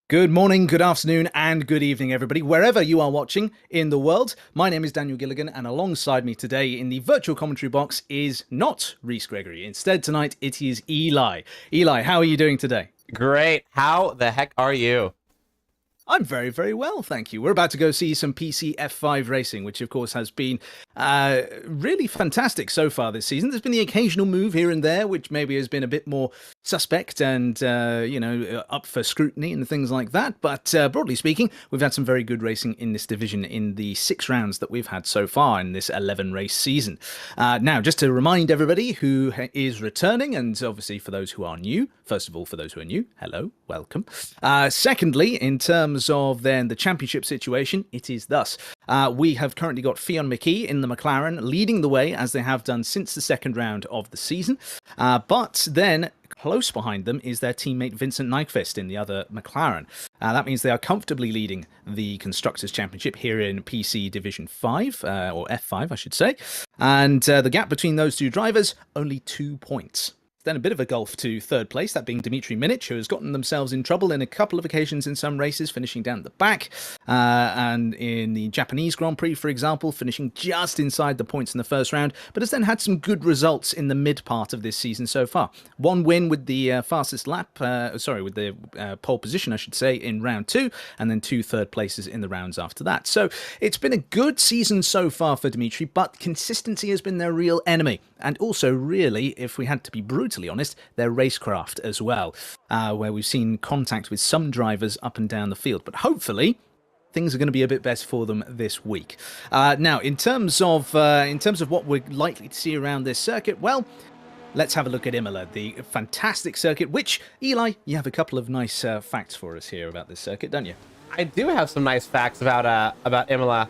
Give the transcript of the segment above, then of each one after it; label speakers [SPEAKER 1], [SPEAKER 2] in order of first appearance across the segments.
[SPEAKER 1] Good morning, good afternoon, and good evening, everybody, wherever you are watching in the world. My name is Daniel Gilligan, and alongside me today in the virtual commentary box is not Reese Gregory. Instead, tonight it is Eli. Eli, how are you doing today?
[SPEAKER 2] Great. How the heck are you?
[SPEAKER 1] I'm very, very well, thank you. We're about to go see some PC F5 racing, which of course has been really fantastic so far this season. There's been the occasional move here and there, which maybe has been a bit more suspect and, up for scrutiny and things like that. But broadly speaking, we've had some very good racing in this division in the 6 rounds that we've had so far in this 11-race season. Now, just to remind everybody who is returning, and obviously for those who are new, first of all, for those who are new, hello, welcome. Secondly, in terms of then the championship situation, it is thus. We have currently got Fionn McKee in the McLaren leading the way as they have done since the second round of the season. But then close behind them is their teammate Vincent Nyquist in the other McLaren. That means they are comfortably leading the Constructors' Championship here in PC Division 5, or F5 I should say. And the gap between those two drivers, only 2 points. Then a bit of a gulf to third place, that being Dmitry Minich, who has gotten themselves in trouble in a couple of occasions in some races, finishing down at the back. And in the Japanese Grand Prix, for example, finishing just inside the points in the first round, but has then had some good results in the mid part of this season so far. One win with the fastest lap, with the pole position, I should say, in round 2, and then 2 third places in the rounds after that. So it's been a good season so far for Dmitry, but consistency has been their real enemy. And also, really, if we had to be brutally honest, their racecraft as well, where we've seen contact with some drivers up and down the field. But hopefully, things are going to be a bit better for them this week. Now, in terms of what we're likely to see around this circuit, well, let's have a look at Imola, the fantastic circuit. Which, Eli, you have a couple of nice facts for us here about this circuit, don't you?
[SPEAKER 2] I do have some nice facts about Imola.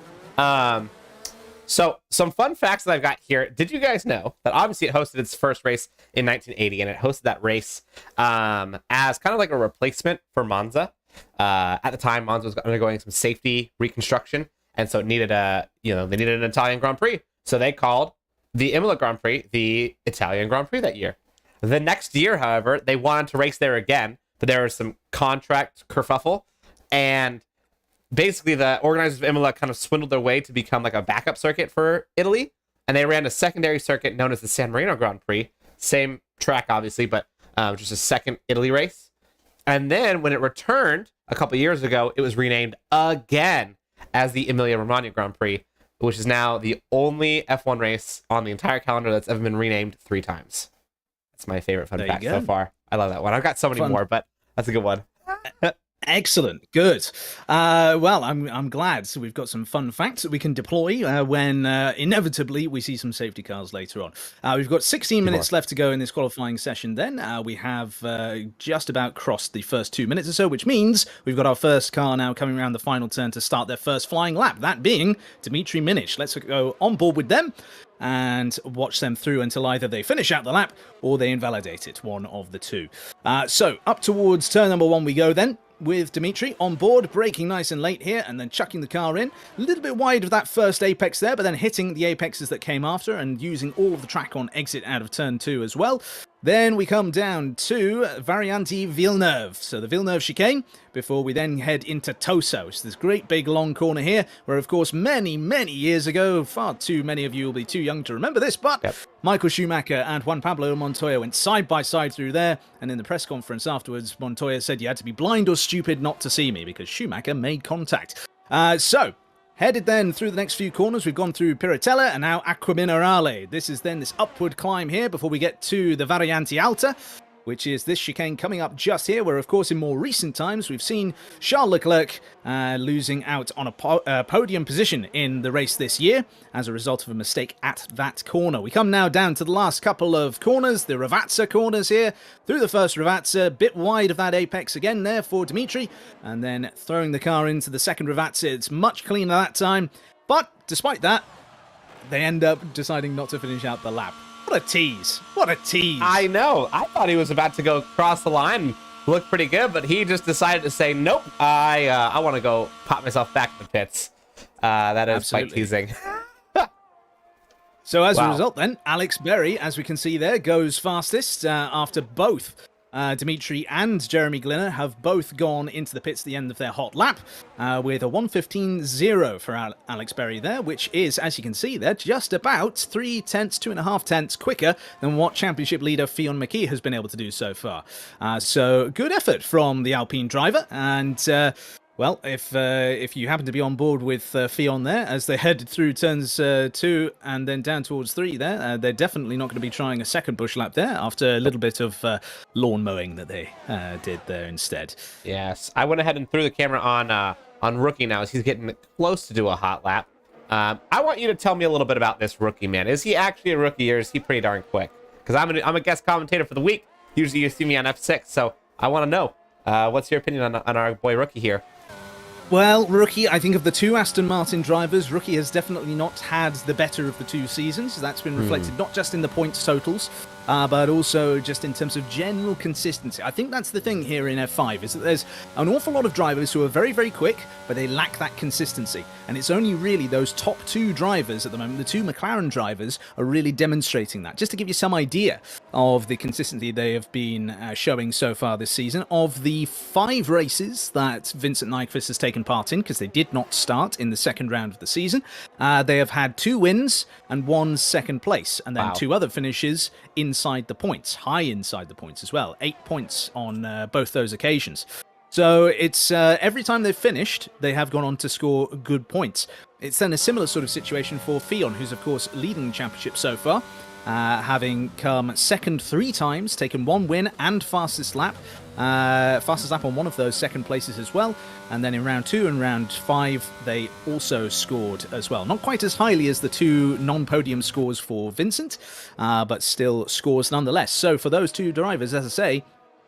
[SPEAKER 2] So some fun facts that I've got here. Did you guys know that obviously it hosted its first race in 1980, and it hosted that race as kind of like a replacement for Monza. At the time, Monza was undergoing some safety reconstruction, and so it needed they needed an Italian Grand Prix. So they called the Imola Grand Prix the Italian Grand Prix that year. The next year, however, they wanted to race there again, but there was some contract kerfuffle, and basically the organizers of Imola kind of swindled their way to become like a backup circuit for Italy, and they ran a secondary circuit known as the San Marino Grand Prix. Same track, obviously, but just a second Italy race. And then when it returned a couple years ago, it was renamed again as the Emilia-Romagna Grand Prix, which is now the only F1 race on the entire calendar that's ever been renamed 3 times. That's my favorite fun fact so far. I love that one. I've got so many more, but that's a good one.
[SPEAKER 1] Excellent, good. Well, I'm glad. So we've got some fun facts that we can deploy when inevitably we see some safety cars later on. We've got 16 minutes left to go in this qualifying session. Then we have just about crossed the first 2 minutes or so, which means we've got our first car now coming around the final turn to start their first flying lap. That being Dmitry Minich. Let's go on board with them and watch them through until either they finish out the lap or they invalidate it, one of the two. So up towards turn number 1 we go then, with Dmitry on board, braking nice and late here, and then chucking the car in. A little bit wide of that first apex there, but then hitting the apexes that came after and using all of the track on exit out of turn 2 as well. Then we come down to Varianti Villeneuve, so the Villeneuve chicane, before we then head into Tosa, which is this great big long corner here, where of course many, many years ago, far too many of you will be too young to remember this, but Michael Schumacher and Juan Pablo Montoya went side by side through there, and in the press conference afterwards, Montoya said you had to be blind or stupid not to see me, because Schumacher made contact. Headed then through the next few corners, we've gone through Piratella and now Acquaminerale. This is then this upward climb here before we get to the Variante Alta, which is this chicane coming up just here, where, of course, in more recent times, we've seen Charles Leclerc losing out on a podium position in the race this year as a result of a mistake at that corner. We come now down to the last couple of corners, the Ravazza corners here. Through the first Ravazza, bit wide of that apex again there for Dmitry, and then throwing the car into the second Ravazza. It's much cleaner that time, but despite that, they end up deciding not to finish out the lap. What a tease. What a tease.
[SPEAKER 2] I know. I thought he was about to go cross the line. Looked pretty good, but he just decided to say, nope, I want to go pop myself back in the pits. That is quite teasing.
[SPEAKER 1] So as a result then, Alex Berry, as we can see there, goes fastest after both Dimitri and Jeremy Glinner have both gone into the pits at the end of their hot lap with a 1:15.0 for Alex Berry there, which is, as you can see there, just about 2.5 tenths quicker than what championship leader Fionn McKee has been able to do so far. So good effort from the Alpine driver, and well, if you happen to be on board with Fionn there, as they head through turns 2 and then down towards 3 there, they're definitely not going to be trying a second bush lap there after a little bit of lawn mowing that they did there instead.
[SPEAKER 2] Yes, I went ahead and threw the camera on Rookie now as he's getting close to do a hot lap. I want you to tell me a little bit about this Rookie, man. Is he actually a rookie, or is he pretty darn quick? Because I'm a guest commentator for the week. Usually you see me on F6, so I want to know. What's your opinion on our boy Rookie here?
[SPEAKER 1] Well, Rookie, I think of the two Aston Martin drivers, Rookie has definitely not had the better of the two seasons. That's been reflected not just in the points totals, but also just in terms of general consistency. I think that's the thing here in F5, is that there's an awful lot of drivers who are very, very quick, but they lack that consistency. And it's only really those top two drivers at the moment, the two McLaren drivers, are really demonstrating that. Just to give you some idea of the consistency they have been showing so far this season, of the 5 races that Vincent Nyquist has taken part in, because they did not start in the second round of the season, they have had 2 wins and 1 second place, and then 2 other finishes inside the points, high inside the points as well, 8 points on both those occasions. So it's every time they've finished, they have gone on to score good points. It's then a similar sort of situation for Fionn, who's of course leading the championship so far, having come second 3 times, taken 1 win and fastest lap. Fastest lap on one of those second places as well. And then in round 2 and round 5, they also scored as well. Not quite as highly as the 2 non-podium scores for Vincent, but still scores nonetheless. So for those 2 drivers, as I say,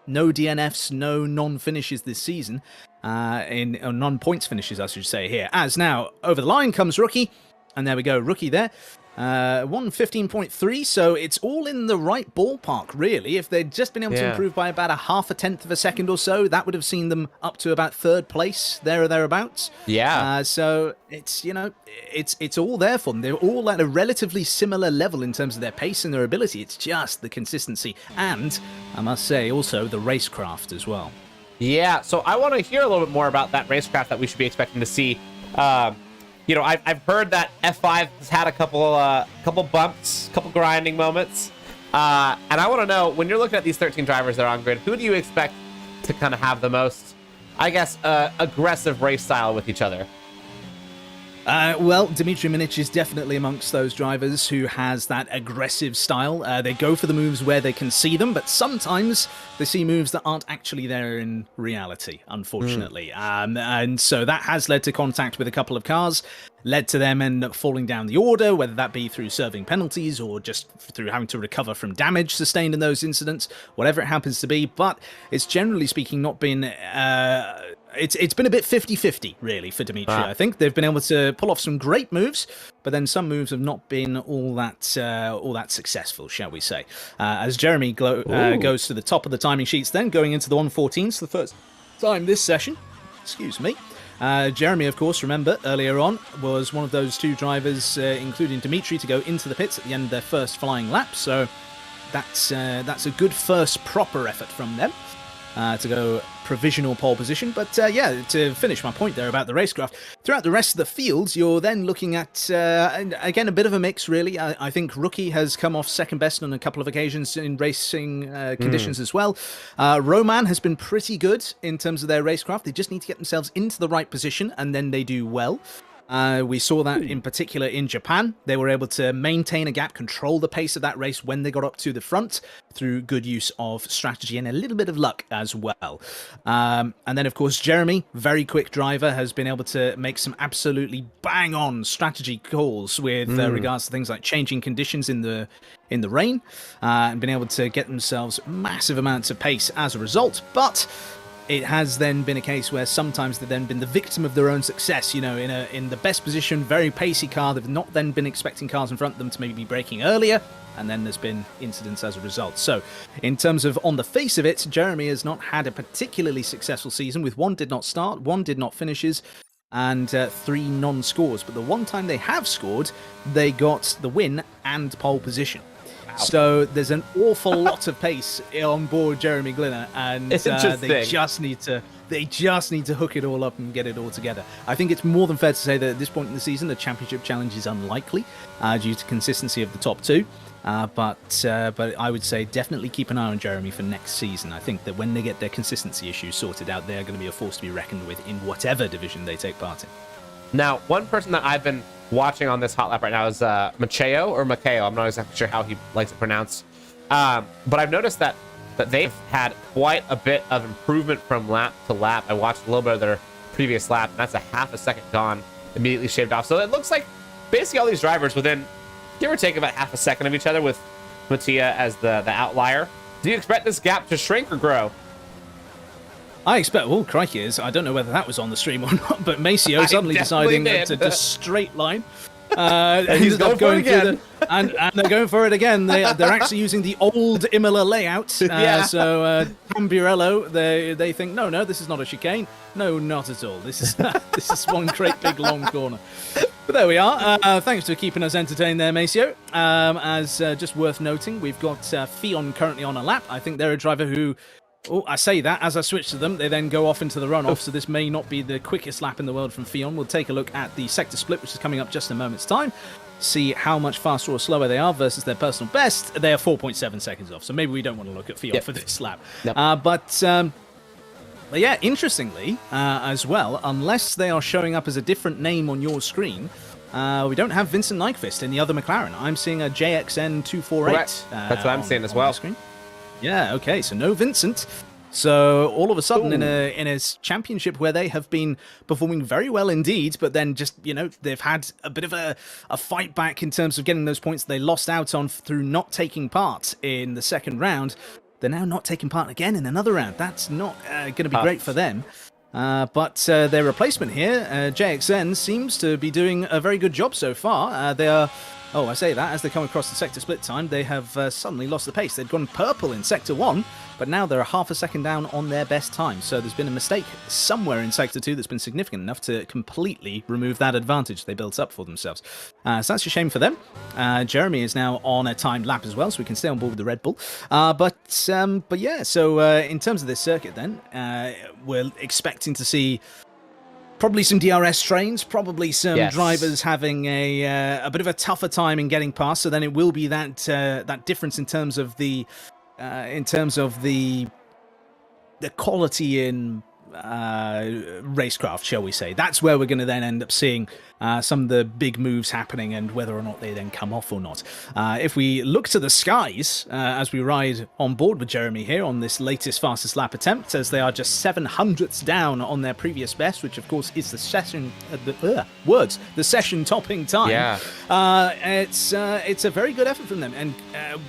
[SPEAKER 1] no DNFs, no non-finishes this season, non-points finishes, I should say here. As now, over the line comes Rookie, and there we go, Rookie there. 1:15.3, so it's all in the right ballpark, really. If they'd just been able to improve by about 0.5 tenth of a second or so, that would have seen them up to about 3rd place, there or thereabouts.
[SPEAKER 2] Yeah.
[SPEAKER 1] So it's, you know, it's all there for them. They're all at a relatively similar level in terms of their pace and their ability. It's just the consistency and, I must say, also the racecraft as well.
[SPEAKER 2] Yeah, so I want to hear a little bit more about that racecraft that we should be expecting to see. You know, I've heard that F5 has had a couple bumps, couple grinding moments, and I want to know, when you're looking at these 13 drivers that are on grid, who do you expect to kind of have the most, I guess, aggressive race style with each other?
[SPEAKER 1] Well, Dimitri Minic is definitely amongst those drivers who has that aggressive style. They go for the moves where they can see them, but sometimes they see moves that aren't actually there in reality, unfortunately. And so that has led to contact with a couple of cars, led to them end up falling down the order, whether that be through serving penalties or just through having to recover from damage sustained in those incidents, whatever it happens to be. But it's generally speaking not been... It's been a bit 50-50, really, for Dimitri. I think they've been able to pull off some great moves, but then some moves have not been all that successful, shall we say. As Jeremy goes to the top of the timing sheets then, going into the 1:14s for the first time this session. Excuse me. Jeremy, of course, remember, earlier on, was one of those 2 drivers, including Dimitri, to go into the pits at the end of their first flying lap, so that's a good first proper effort from them. To go provisional pole position. But yeah, to finish my point there about the racecraft, throughout the rest of the fields, you're then looking at, again, a bit of a mix, really. I think Rookie has come off second best on a couple of occasions in racing conditions as well. Roman has been pretty good in terms of their racecraft. They just need to get themselves into the right position, and then they do well. We saw that in particular in Japan. They were able to maintain a gap, control the pace of that race when they got up to the front through good use of strategy and a little bit of luck as well. And then, of course, Jeremy, very quick driver, has been able to make some absolutely bang-on strategy calls with regards to things like changing conditions in the rain, and been able to get themselves massive amounts of pace as a result. But it has then been a case where sometimes they've then been the victim of their own success. You know, in the best position, very pacey car, they've not then been expecting cars in front of them to maybe be braking earlier, and then there's been incidents as a result. So, in terms of on the face of it, Jeremy has not had a particularly successful season, with 1 did not start, 1 did not finishes, and 3 non-scores. But the one time they have scored, they got the win and pole position. So there's an awful lot of pace on board Jeremy Glinner, and they just need to hook it all up and get it all together. I think it's more than fair to say that at this point in the season, the championship challenge is unlikely due to consistency of the top two. But I would say definitely keep an eye on Jeremy for next season. I think that when they get their consistency issues sorted out, they are going to be a force to be reckoned with in whatever division they take part in.
[SPEAKER 2] Now, one person that I've been watching on this hot lap right now is Maceo. I'm not exactly sure how he likes it pronounced. But I've noticed that they've had quite a bit of improvement from lap to lap. I watched a little bit of their previous lap, and that's a half a second gone, immediately shaved off. So it looks like basically all these drivers within, give or take, about half a second of each other, with Mattia as the outlier. Do you expect this gap to shrink or grow?
[SPEAKER 1] I expect, well, crikey, I don't know whether that was on the stream or not, but Maceo suddenly deciding to just straight line. He's going again. And they're going for it again. They're actually using the old Imola layout. So Tamburello, they think, no, this is not a chicane. No, not at all. This is one great big long corner. But there we are. Thanks for keeping us entertained there, Maceo. As just worth noting, we've got Fion currently on a lap. I think they're a driver who... Oh, I say that as I switch to them, they then go off into the runoff, so this may not be the quickest lap in the world from Fion. We'll take a look at the sector split, which is coming up just in a moment's time, see how much faster or slower they are versus their personal best. They are 4.7 seconds off, so maybe we don't want to look at Fion for this lap. But yeah, interestingly, as well, unless they are showing up as a different name on your screen, we don't have Vincent Nyquist in the other McLaren. I'm seeing a JXN 248.
[SPEAKER 2] That's what I'm seeing as well.
[SPEAKER 1] Yeah, okay, so no Vincent. So all of a sudden in a championship where they have been performing very well indeed, but then just, they've had a bit of a fight back in terms of getting those points they lost out on through not taking part in the second round. They're now not taking part again in another round. That's not going to be great for them. But their replacement here, JXN, seems to be doing a very good job so far. They are... Oh, I say that, as they come across the sector split time, they have suddenly lost the pace. They'd gone purple in Sector 1, but now they're a half a second down on their best time. So there's been a mistake somewhere in Sector 2 that's been significant enough to completely remove that advantage they built up for themselves. So that's a shame for them. Jeremy is now on a timed lap as well, so we can stay on board with the Red Bull. But yeah, so in terms of this circuit then, we're expecting to see... probably some DRS trains, probably some drivers having a bit of a tougher time in getting past. So then it will be that difference in terms of the quality in racecraft, shall we say. That's where we're going to then end up seeing some of the big moves happening and whether or not they then come off or not. If we look to the skies as we ride on board with Jeremy here on this latest fastest lap attempt, as they are just 700ths down on their previous best, which of course is the session the session topping time. It's a very good effort from them, and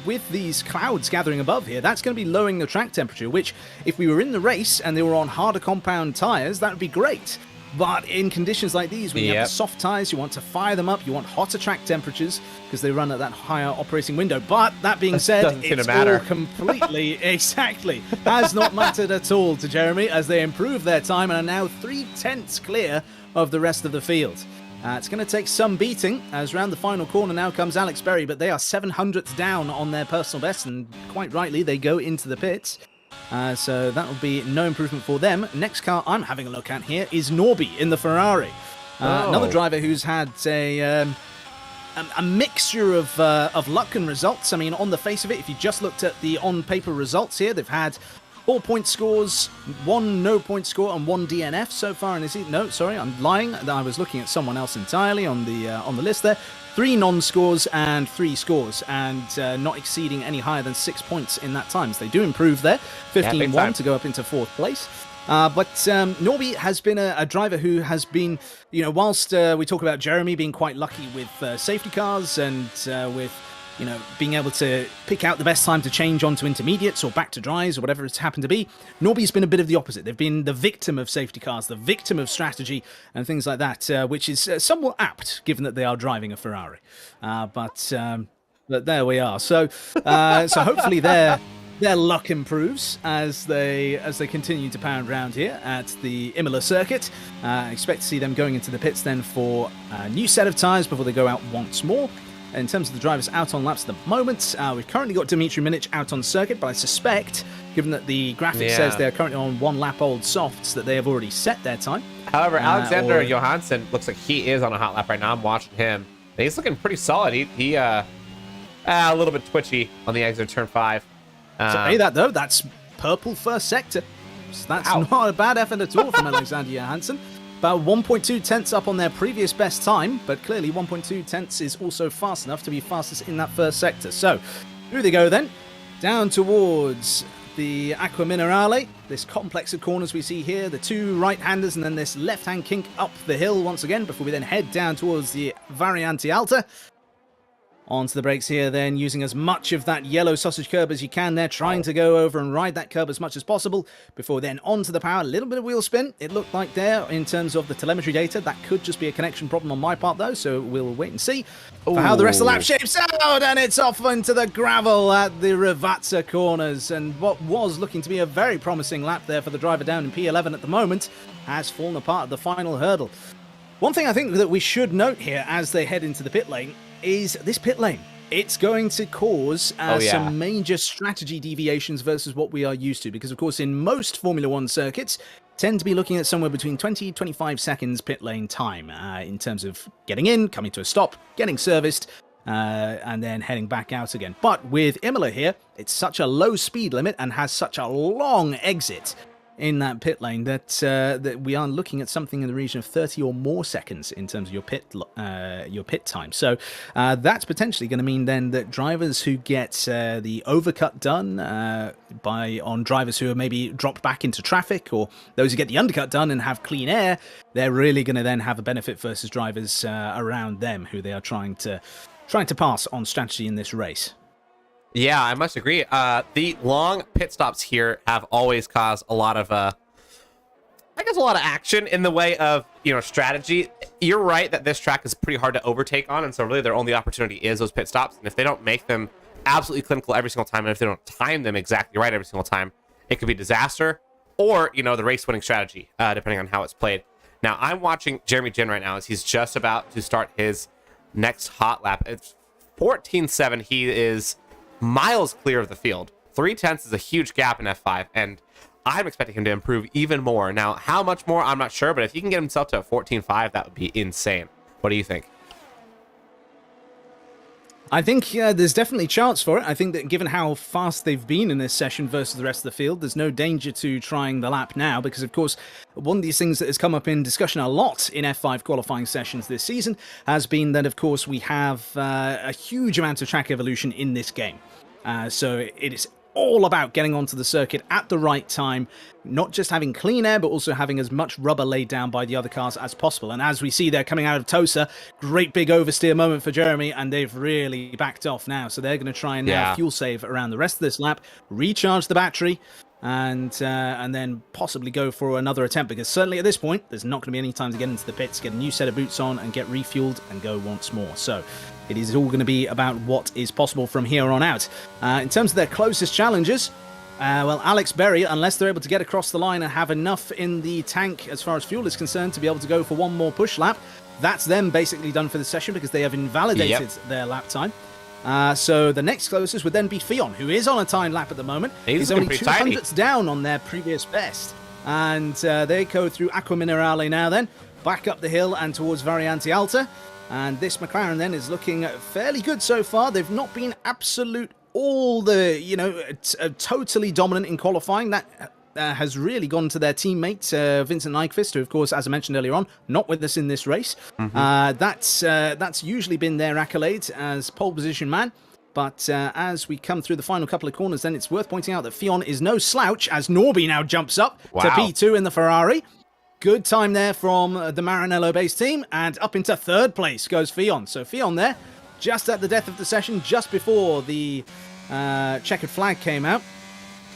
[SPEAKER 1] with these clouds gathering above here, that's going to be lowering the track temperature, which if we were in the race and they were on harder compound tires, that would be great. But in conditions like these, when you have the soft tires, you want to fire them up, you want hotter track temperatures because they run at that higher operating window. But that being said, it's all completely, has not mattered at all to Jeremy as they improve their time and are now 3/10 clear of the rest of the field. It's going to take some beating as round the final corner now comes Alex Berry, but they are 700ths down on their personal best, and quite rightly, they go into the pits. So that will be no improvement for them. Next car I'm having a look at here is Norby in the Ferrari. Another driver who's had a mixture of luck and results. I mean, on the face of it, if you just looked at the on-paper results here, they've had 4-point scores, 1 no-point score, and 1 DNF so far in this season. No, sorry, I'm lying. I was looking at someone else entirely on the list there. 3 non-scores and 3 scores, and not exceeding any higher than 6 points in that time. So they do improve there. 15-1 to go up into 4th place. But Norby has been a driver who has been, whilst we talk about Jeremy being quite lucky with safety cars and with, being able to pick out the best time to change onto intermediates or back to dries or whatever it's happened to be, Norby's been a bit of the opposite. They've been the victim of safety cars, the victim of strategy and things like that, which is somewhat apt given that they are driving a Ferrari. But there we are. So hopefully their luck improves as they continue to pound around here at the Imola circuit. Expect to see them going into the pits then for a new set of tyres before they go out once more. in terms of the drivers out on laps at the moment. We've currently got Dimitri Minic out on circuit, but I suspect, given that the graphic says they're currently on 1 lap old softs, that they have already set their time.
[SPEAKER 2] However, Alexander Johansson looks like he is on a hot lap right now. I'm watching him. And he's looking pretty solid. He a little bit twitchy on the exit of turn 5.
[SPEAKER 1] Say that, though. That's purple first sector. So that's not a bad effort at all from Alexander Johansson. About 1.2 tenths up on their previous best time, but clearly 1.2 tenths is also fast enough to be fastest in that first sector. So, through they go then, down towards the Acqua Minerale, this complex of corners we see here, the 2 right-handers and then this left-hand kink up the hill once again before we then head down towards the Variante Alta. Onto the brakes here then, using as much of that yellow sausage curb as you can there, trying to go over and ride that curb as much as possible before then onto the power. A little bit of wheel spin, it looked like there in terms of the telemetry data. That could just be a connection problem on my part though, so we'll wait and see for how the rest of the lap shapes out. And it's off into the gravel at the Ravazza corners. And what was looking to be a very promising lap there for the driver down in P11 at the moment has fallen apart at the final hurdle. One thing I think that we should note here as they head into the pit lane is this pit lane. It's going to cause some major strategy deviations versus what we are used to, because of course in most Formula 1 circuits tend to be looking at somewhere between 20-25 seconds pit lane time in terms of getting in, coming to a stop, getting serviced, and then heading back out again. But with Imola here, it's such a low speed limit and has such a long exit in that pit lane that that we are looking at something in the region of 30 or more seconds in terms of your pit time. So that's potentially going to mean then that drivers who get the overcut done on drivers who have maybe dropped back into traffic, or those who get the undercut done and have clean air, they're really going to then have a benefit versus drivers around them who they are trying to pass on strategy in this race.
[SPEAKER 2] Yeah, I must agree. The long pit stops here have always caused a lot of, a lot of action in the way of, strategy. You're right that this track is pretty hard to overtake on, and so really their only opportunity is those pit stops. And if they don't make them absolutely clinical every single time, and if they don't time them exactly right every single time, it could be disaster, or, the race-winning strategy, depending on how it's played. Now, I'm watching Jeremy Jin right now as he's just about to start his next hot lap. It's 14.7. He is miles clear of the field. 0.3 is a huge gap in F5, and I'm expecting him to improve even more. Now, how much more, I'm not sure, but if he can get himself to a 14.5, that would be insane. What do you think?
[SPEAKER 1] I think there's definitely a chance for it. I think that given how fast they've been in this session versus the rest of the field, there's no danger to trying the lap now, because, of course, one of these things that has come up in discussion a lot in F5 qualifying sessions this season has been that, of course, we have a huge amount of track evolution in this game. So it is all about getting onto the circuit at the right time, not just having clean air, but also having as much rubber laid down by the other cars as possible. And as we see there coming out of Tosa, great big oversteer moment for Jeremy, and they've really backed off now. So they're going to try and now fuel save around the rest of this lap, recharge the battery, and then possibly go for another attempt, because certainly at this point, there's not going to be any time to get into the pits, get a new set of boots on, and get refueled and go once more. So it is all going to be about what is possible from here on out. In terms of their closest challengers, well, Alex Berry, unless they're able to get across the line and have enough in the tank as far as fuel is concerned to be able to go for one more push lap, that's them basically done for the session, because they have invalidated their lap time. So the next closest would then be Fionn, who is on a time lap at the moment. He's only 200ths down on their previous best. And they go through Acqua Minerale now then, back up the hill and towards Variante Alta. And this McLaren then is looking fairly good so far. They've not been absolute all the, totally dominant in qualifying. That has really gone to their teammate, Vincent Nyquist, who, of course, as I mentioned earlier on, not with us in this race. That's usually been their accolade as pole position man. But as we come through the final couple of corners, then it's worth pointing out that Fionn is no slouch, as Norby now jumps up to P2 in the Ferrari. Good time there from the Maranello-based team, and up into third place goes Fionn. So Fionn there, just at the death of the session, just before the checkered flag came out,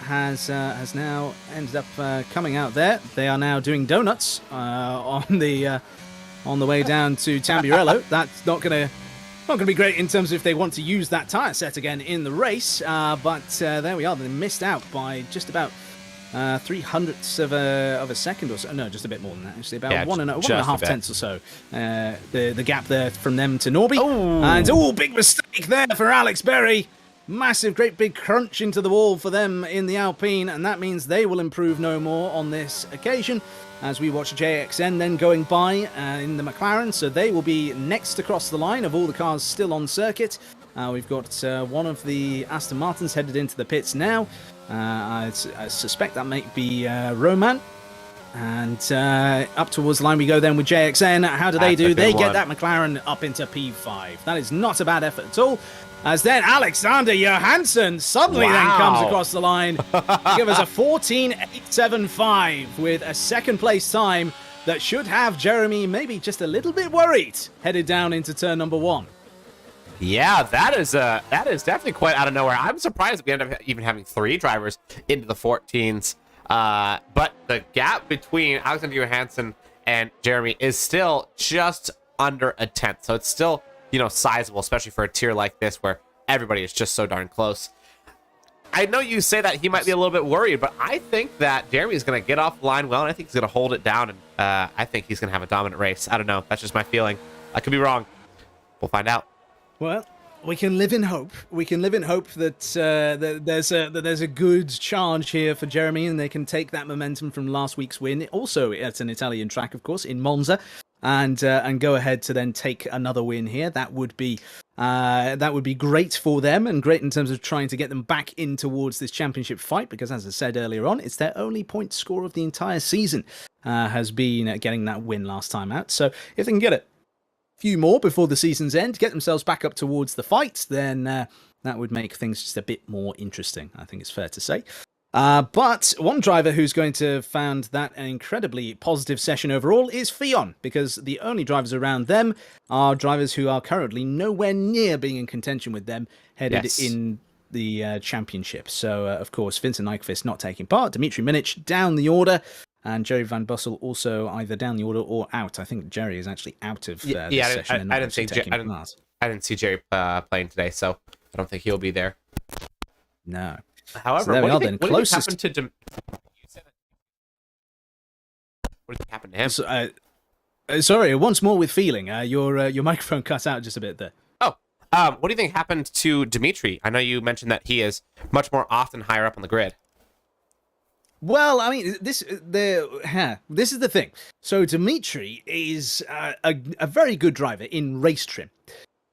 [SPEAKER 1] has now ended up coming out there. They are now doing donuts on the way down to Tamburello. That's not going to be great in terms of if they want to use that tyre set again in the race, but there we are. They missed out by just about 300ths of a second or so. No, just a bit more than that. Actually, about one and a half tenths or so. The gap there from them to Norby.
[SPEAKER 2] Oh.
[SPEAKER 1] And big mistake there for Alex Berry. Massive, great big crunch into the wall for them in the Alpine, and that means they will improve no more on this occasion. As we watch JXN then going by in the McLaren, so they will be next across the line of all the cars still on circuit. We've got one of the Aston Martins headed into the pits now. I suspect that might be Roman. And up towards the line we go then with JXN. How do they do? They get that McLaren up into P5. That is not a bad effort at all. As then Alexander Johansson suddenly then comes across the line to give us a 14.875 with a second place time that should have Jeremy maybe just a little bit worried headed down into turn number 1.
[SPEAKER 2] Yeah, that is definitely quite out of nowhere. I'm surprised we end up even having 3 drivers into the 14s. But the gap between Alexander Johansson and Jeremy is still just under a tenth. So it's still, sizable, especially for a tier like this where everybody is just so darn close. I know you say that he might be a little bit worried, but I think that Jeremy is going to get off the line well, and I think he's going to hold it down, and I think he's going to have a dominant race. I don't know. That's just my feeling. I could be wrong. We'll find out.
[SPEAKER 1] Well, we can live in hope. We can live in hope that there's a good charge here for Jeremy, and they can take that momentum from last week's win, also at an Italian track, of course, in Monza, and go ahead to then take another win here. That would be great for them, and great in terms of trying to get them back in towards this championship fight, because as I said earlier on, it's their only point score of the entire season has been getting that win last time out. So if they can get it few more before the season's end, get themselves back up towards the fight, then that would make things just a bit more interesting, I think it's fair to say. But one driver who's going to have found that an incredibly positive session overall is Fionn, because the only drivers around them are drivers who are currently nowhere near being in contention with them headed in the championship. So, of course, Vincent Nyquist not taking part, Dimitri Minic down the order, and Jerry Van Bussel also either down the order or out. I think Jerry is actually out of this session.
[SPEAKER 2] I didn't see Jerry playing today, so I don't think he'll be there.
[SPEAKER 1] No.
[SPEAKER 2] However,
[SPEAKER 1] so
[SPEAKER 2] what do you think happened to what did happen to him?
[SPEAKER 1] So, sorry, once more with feeling. Your microphone cut out just a bit there.
[SPEAKER 2] Oh, what do you think happened to Dimitri? I know you mentioned that he is much more often higher up on the grid.
[SPEAKER 1] Well, I mean, this is the thing. So Dimitri is a very good driver in race trim.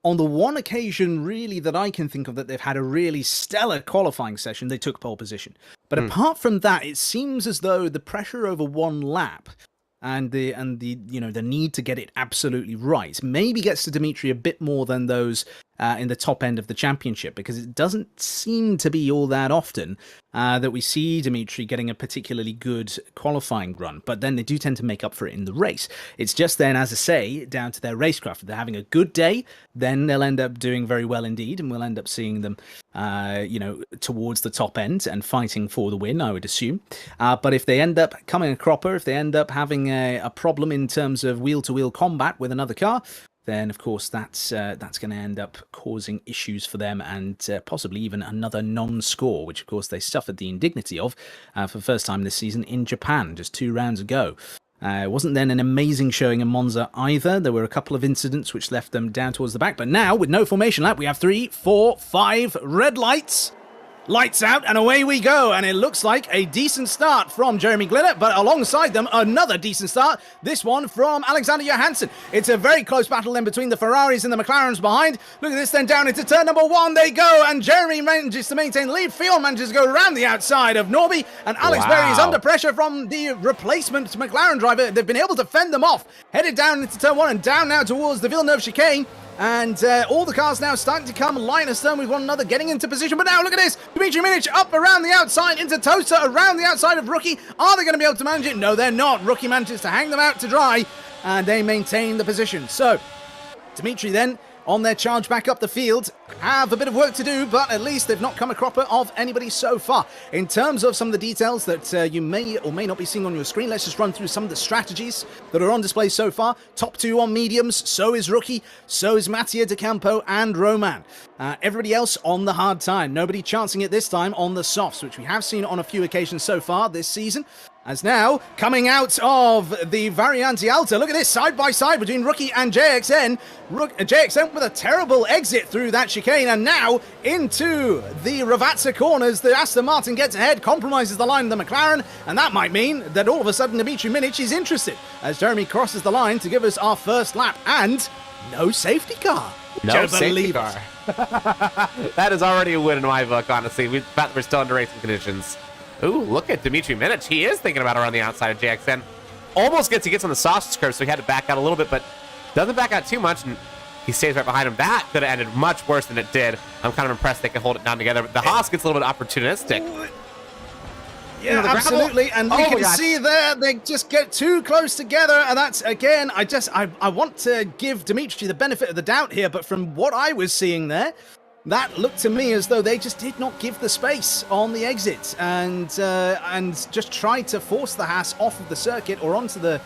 [SPEAKER 1] On the one occasion, really, that I can think of that they've had a really stellar qualifying session, they took pole position. But apart from that, it seems as though the pressure over one lap and the need to get it absolutely right maybe gets to Dimitri a bit more than those in the top end of the championship, because it doesn't seem to be all that often that we see Dimitri getting a particularly good qualifying run, but then they do tend to make up for it in the race. It's just then, as I say, down to their racecraft. If they're having a good day, then they'll end up doing very well indeed, and we'll end up seeing them towards the top end and fighting for the win, I would assume. But if they end up coming a cropper, if they end up having a problem in terms of wheel-to-wheel combat with another car, then of course that's going to end up causing issues for them, and possibly even another non-score, which of course they suffered the indignity of for the first time this season in Japan just 2 rounds ago. It wasn't then an amazing showing in Monza either. There were a couple of incidents which left them down towards the back, but now with no formation lap we have 3, 4, 5 red lights. Lights out, and away we go, and it looks like a decent start from Jeremy Glitter, but alongside them, another decent start, this one from Alexander Johansson. It's a very close battle then between the Ferraris and the McLarens behind. Look at this then, down into turn number 1 they go, and Jeremy manages to maintain the lead. Fionn manages to go around the outside of Norby, and Alex Berry is under pressure from the replacement McLaren driver. They've been able to fend them off, headed down into turn 1 and down now towards the Villeneuve chicane. And all the cars now starting to come line astern with one another, getting into position. But now look at this. Dimitri Minic up around the outside into Tosa, around the outside of Rookie. Are they going to be able to manage it? No, they're not. Rookie manages to hang them out to dry, and they maintain the position. So Dimitri then on their charge back up the field have a bit of work to do, but at least they've not come a cropper of anybody so far. In terms of some of the details that you may or may not be seeing on your screen, let's just run through some of the strategies that are on display so far. Top 2 on mediums, so is Rookie, so is Mattia De Campo and Roman. Everybody else on the hard time. Nobody chancing it this time on the softs, which we have seen on a few occasions so far this season. As now, coming out of the Variante Alta, look at this, side by side between Rookie and JXN. JXN with a terrible exit through that chicane, and now into the Ravazza corners. The Aston Martin gets ahead, compromises the line of the McLaren, and that might mean that all of a sudden Dimitri Minic is interested, as Jeremy crosses the line to give us our first lap, and no safety car.
[SPEAKER 2] No safety car. That is already a win in my book, honestly. We're still under racing conditions. Ooh, look at Dimitri Minic. He is thinking about around the outside of JXN. Almost gets on the softest curve, so he had to back out a little bit, but doesn't back out too much, and he stays right behind him. That could have ended much worse than it did. I'm kind of impressed they could hold it down together, but the Haas gets a little bit opportunistic.
[SPEAKER 1] Yeah, absolutely, and you can see there, they just get too close together, and that's, again, I want to give Dimitri the benefit of the doubt here, but from what I was seeing there, that looked to me as though they just did not give the space on the exit and just tried to force the Haas off of the circuit or onto the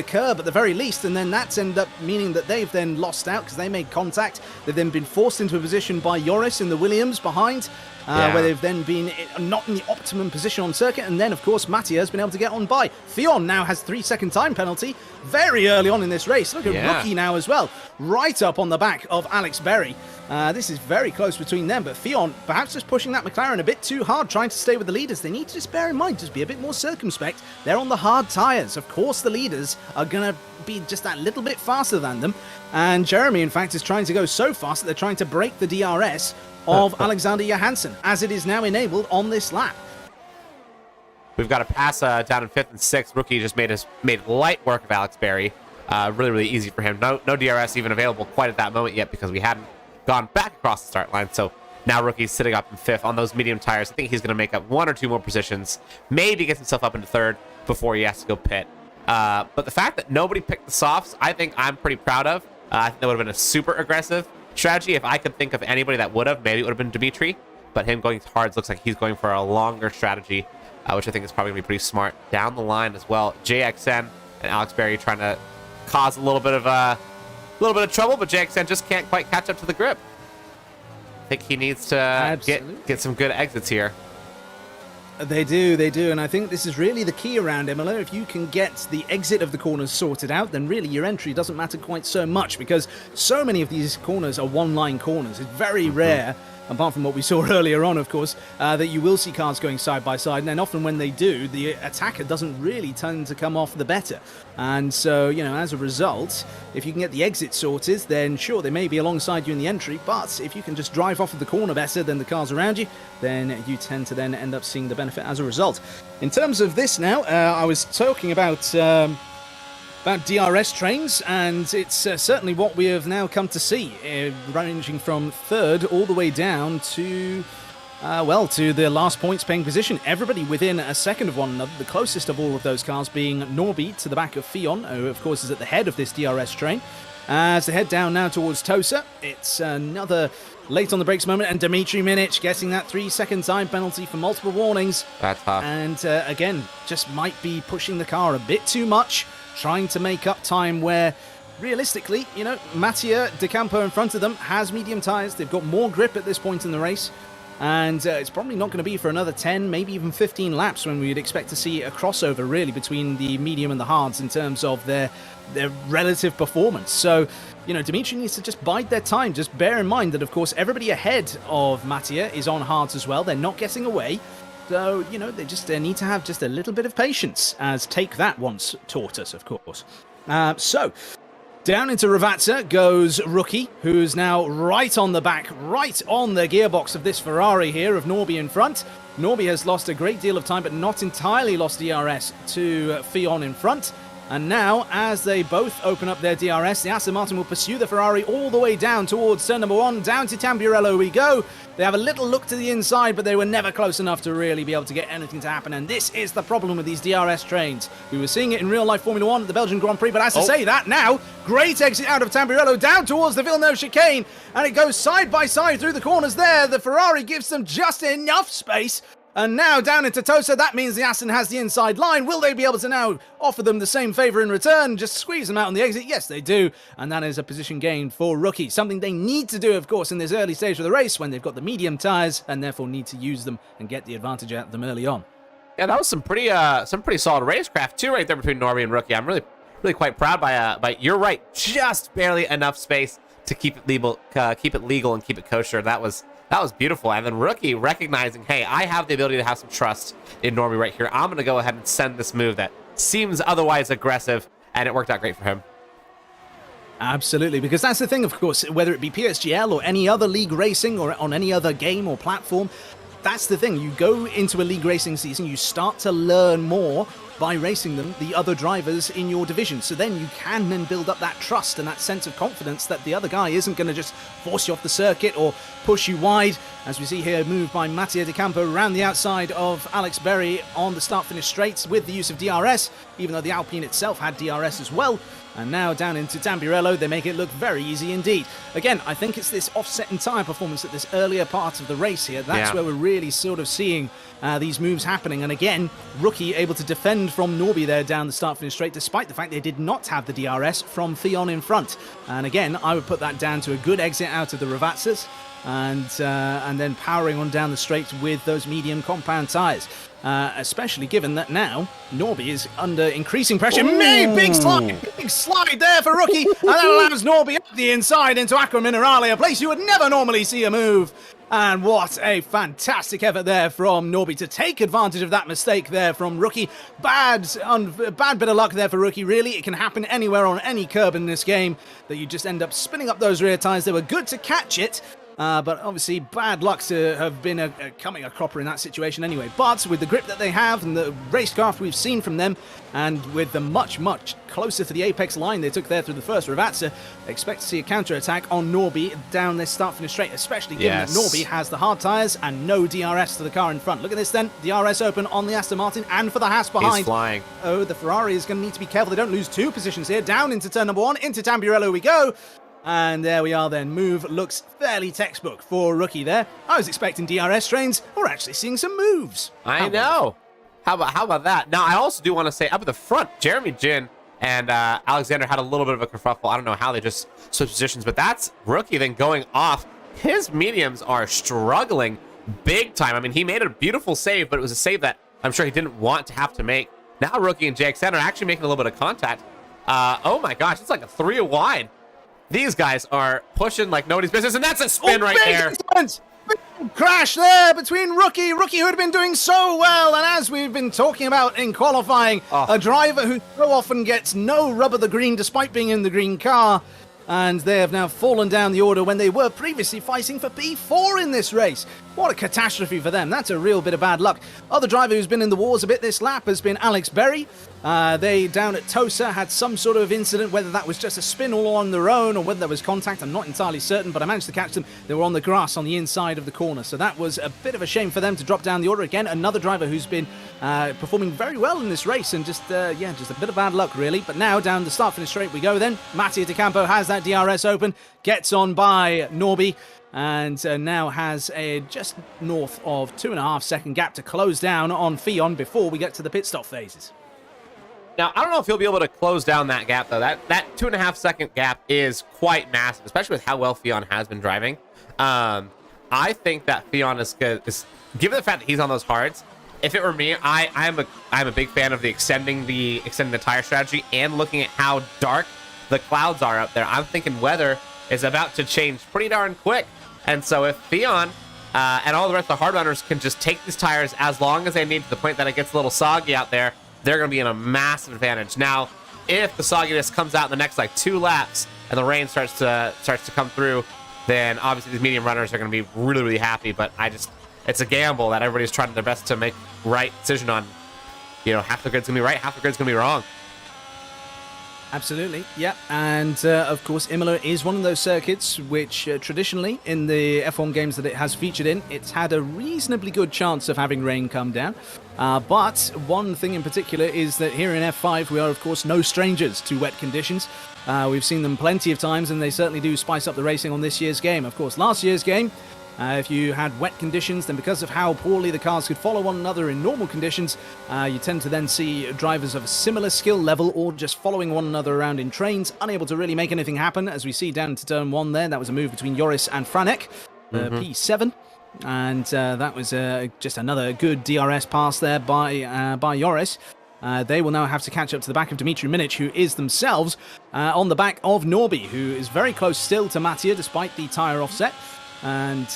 [SPEAKER 1] curb at the very least, and then that's ended up meaning that they've then lost out because they made contact. They've then been forced into a position by Joris in the Williams behind, where they've then been not in the optimum position on circuit, and then of course Mattia has been able to get on by. Fion now has 3-second time penalty very early on in this race. Look at Rookie now as well, right up on the back of Alex Berry. This is very close between them, but Fion perhaps just pushing that McLaren a bit too hard, trying to stay with the leaders. They need to just bear in mind, just be a bit more circumspect. They're on the hard tyres. Of course the leaders are going to be just that little bit faster than them, and Jeremy in fact is trying to go so fast that they're trying to break the DRS of Alexander Johansson, as it is now enabled on this lap.
[SPEAKER 2] We've got a pass down in 5th and 6th. Rookie just made light work of Alex Berry. Really easy for him. No DRS even available quite at that moment yet because we hadn't gone back across the start line. So now Rookie's sitting up in 5th on those medium tires. I think he's going to make up 1 or 2 more positions. Maybe gets himself up into 3rd before he has to go pit. But the fact that nobody picked the softs, I think I'm pretty proud of. I think that would have been a super aggressive strategy. If I could think of anybody that would have, maybe it would have been Dimitri. But him going hards looks like he's going for a longer strategy, which I think is probably going to be pretty smart. Down the line as well, JXN and Alex Berry trying to cause a little bit of trouble, but JXN just can't quite catch up to the grip. I think he needs to get some good exits here.
[SPEAKER 1] They do, and I think this is really the key around Imola. If you can get the exit of the corners sorted out, then really your entry doesn't matter quite so much, because so many of these corners are one-line corners. It's very rare, apart from what we saw earlier on, of course, that you will see cars going side by side, and then often when they do, the attacker doesn't really tend to come off the better. And so, as a result, if you can get the exit sorted, then sure, they may be alongside you in the entry, but if you can just drive off of the corner better than the cars around you, then you tend to then end up seeing the benefit as a result. In terms of this now, I was talking about DRS trains, and it's certainly what we have now come to see, ranging from 3rd all the way down to the last points paying position. Everybody within a second of one another, the closest of all of those cars being Norby to the back of Fion, who of course is at the head of this DRS train. As they head down now towards Tosa, it's another late on the brakes moment, and Dimitri Minic getting that 3-second time penalty for multiple warnings.
[SPEAKER 2] That's tough.
[SPEAKER 1] And again, just might be pushing the car a bit too much, trying to make up time where realistically, Mattia De Campo in front of them has medium tyres. They've got more grip at this point in the race. And it's probably not going to be for another 10, maybe even 15 laps when we'd expect to see a crossover really between the medium and the hards in terms of their relative performance. So, Dimitri needs to just bide their time. Just bear in mind that, of course, everybody ahead of Mattia is on hards as well. They're not getting away. So, they need to have just a little bit of patience, as Take That once taught us, of course. Down into Ravazza goes Rookie, who's now right on the back, right on the gearbox of this Ferrari here of Norby in front. Norby has lost a great deal of time, but not entirely lost DRS to Fion in front. And now, as they both open up their DRS, the Aston Martin will pursue the Ferrari all the way down towards turn number 1. Down to Tamburello we go. They have a little look to the inside, but they were never close enough to really be able to get anything to happen. And this is the problem with these DRS trains. We were seeing it in real-life Formula 1 at the Belgian Grand Prix, but as to say that now, great exit out of Tamburello down towards the Villeneuve chicane. And it goes side by side through the corners there. The Ferrari gives them just enough space. And now down into Tosa, that means the Aston has the inside line. Will they be able to now offer them the same favour in return? Just squeeze them out on the exit? Yes, they do. And that is a position gain for Rookie. Something they need to do, of course, in this early stage of the race when they've got the medium tyres and therefore need to use them and get the advantage out of them early on.
[SPEAKER 2] Yeah, that was some pretty solid racecraft too, right there between Norby and Rookie. I'm really quite proud by you're right, just barely enough space to keep it legal and keep it kosher. That was beautiful. And then Rookie recognizing, hey, I have the ability to have some trust in Norby right here. I'm going to go ahead and send this move that seems otherwise aggressive, and it worked out great for him.
[SPEAKER 1] Absolutely, because that's the thing, of course, whether it be PSGL or any other league racing or on any other game or platform, that's the thing. You go into a league racing season, you start to learn more by racing them, the other drivers in your division. So then you can then build up that trust and that sense of confidence that the other guy isn't going to just force you off the circuit or push you wide. As we see here, move by Mattia De Campo around the outside of Alex Berry on the start-finish straights with the use of DRS, even though the Alpine itself had DRS as well. And now down into Tamburello, they make it look very easy indeed. Again, I think it's this offset and tyre performance at this earlier part of the race here. That's where we're really sort of seeing these moves happening. And again, Rookie able to defend from Norby there down the start-finish straight, despite the fact they did not have the DRS from Theon in front. And again, I would put that down to a good exit out of the Ravazzas and then powering on down the straight with those medium compound tyres. Especially given that now Norby is under increasing pressure. Big slide there for Rookie, and that allows Norby up the inside into Aqua Minerale, a place you would never normally see a move. And what a fantastic effort there from Norby to take advantage of that mistake there from Rookie. Bad bit of luck there for Rookie, really. It can happen anywhere on any curb in this game, that you just end up spinning up those rear tyres. They were good to catch it, but obviously bad luck to have been coming a cropper in that situation anyway. But with the grip that they have and the racecraft we've seen from them, and with the much closer to the apex line they took there through the first Ravazza, expect to see a counter-attack on Norby down this start-finish straight, especially given that Norby has the hard tyres and no DRS to the car in front. Look at this then, DRS open on the Aston Martin and for the Haas behind.
[SPEAKER 2] He's flying.
[SPEAKER 1] Oh, the Ferrari is going to need to be careful they don't lose two positions here. Down into turn number 1, into Tamburello we go. And there we are then. Move looks fairly textbook for Rookie there. I was expecting DRS trains. We're actually seeing some moves.
[SPEAKER 2] I know. How about that? Now, I also do want to say up at the front, Jeremy Jin and Alexander had a little bit of a kerfuffle. I don't know how they just switched positions, but that's Rookie then going off. His mediums are struggling big time. I mean, he made a beautiful save, but it was a save that I'm sure he didn't want to have to make. Now Rookie and JXN are actually making a little bit of contact. Oh my gosh, it's like a 3 wide. These guys are pushing like nobody's business, and that's a spin right there.
[SPEAKER 1] Crash there between Rookie who had been doing so well, and as we've been talking about in qualifying, a driver who so often gets no rub of the green despite being in the green car, and they have now fallen down the order when they were previously fighting for P4 in this race. What a catastrophe for them. That's a real bit of bad luck. Other driver who's been in the wars a bit this lap has been Alex Berry. They, down at Tosa, had some sort of incident, whether that was just a spin all on their own or whether there was contact, I'm not entirely certain, but I managed to catch them. They were on the grass on the inside of the corner, so that was a bit of a shame for them to drop down the order. Again, another driver who's been performing very well in this race, and just a bit of bad luck, really. But now, down the start-finish straight we go then. Mattia De Campo has that DRS open, gets on by Norby, and now has a just north of 2.5 second gap to close down on Theon before we get to the pit stop phases.
[SPEAKER 2] Now, I don't know if he'll be able to close down that gap, though. That 2.5 second gap is quite massive, especially with how well Theon has been driving. I think that Theon is given the fact that he's on those hards, if it were me, I'm a big fan of the extending the tire strategy and looking at how dark the clouds are up there. I'm thinking weather is about to change pretty darn quick. And so if Theon and all the rest of the hard runners can just take these tires as long as they need to the point that it gets a little soggy out there, they're going to be in a massive advantage. Now, if the sogginess comes out in the next like 2 laps and the rain starts to come through, then obviously these medium runners are going to be really, really happy. But it's a gamble that everybody's trying their best to make right decision on. Half the grid's going to be right, half the grid's going to be wrong.
[SPEAKER 1] Absolutely, yeah. And of course, Imola is one of those circuits which traditionally, in the F1 games that it has featured in, it's had a reasonably good chance of having rain come down. But one thing in particular is that here in F5, we are, of course, no strangers to wet conditions. We've seen them plenty of times, and they certainly do spice up the racing on this year's game. Of course, last year's game, if you had wet conditions, then because of how poorly the cars could follow one another in normal conditions, you tend to then see drivers of a similar skill level or just following one another around in trains, unable to really make anything happen, as we see down into turn 1 there. That was a move between Joris and Franek, P7. And that was just another good DRS pass there by Joris. They will now have to catch up to the back of Dmitry Minic, who is themselves on the back of Norby, who is very close still to Mattia despite the tyre offset. And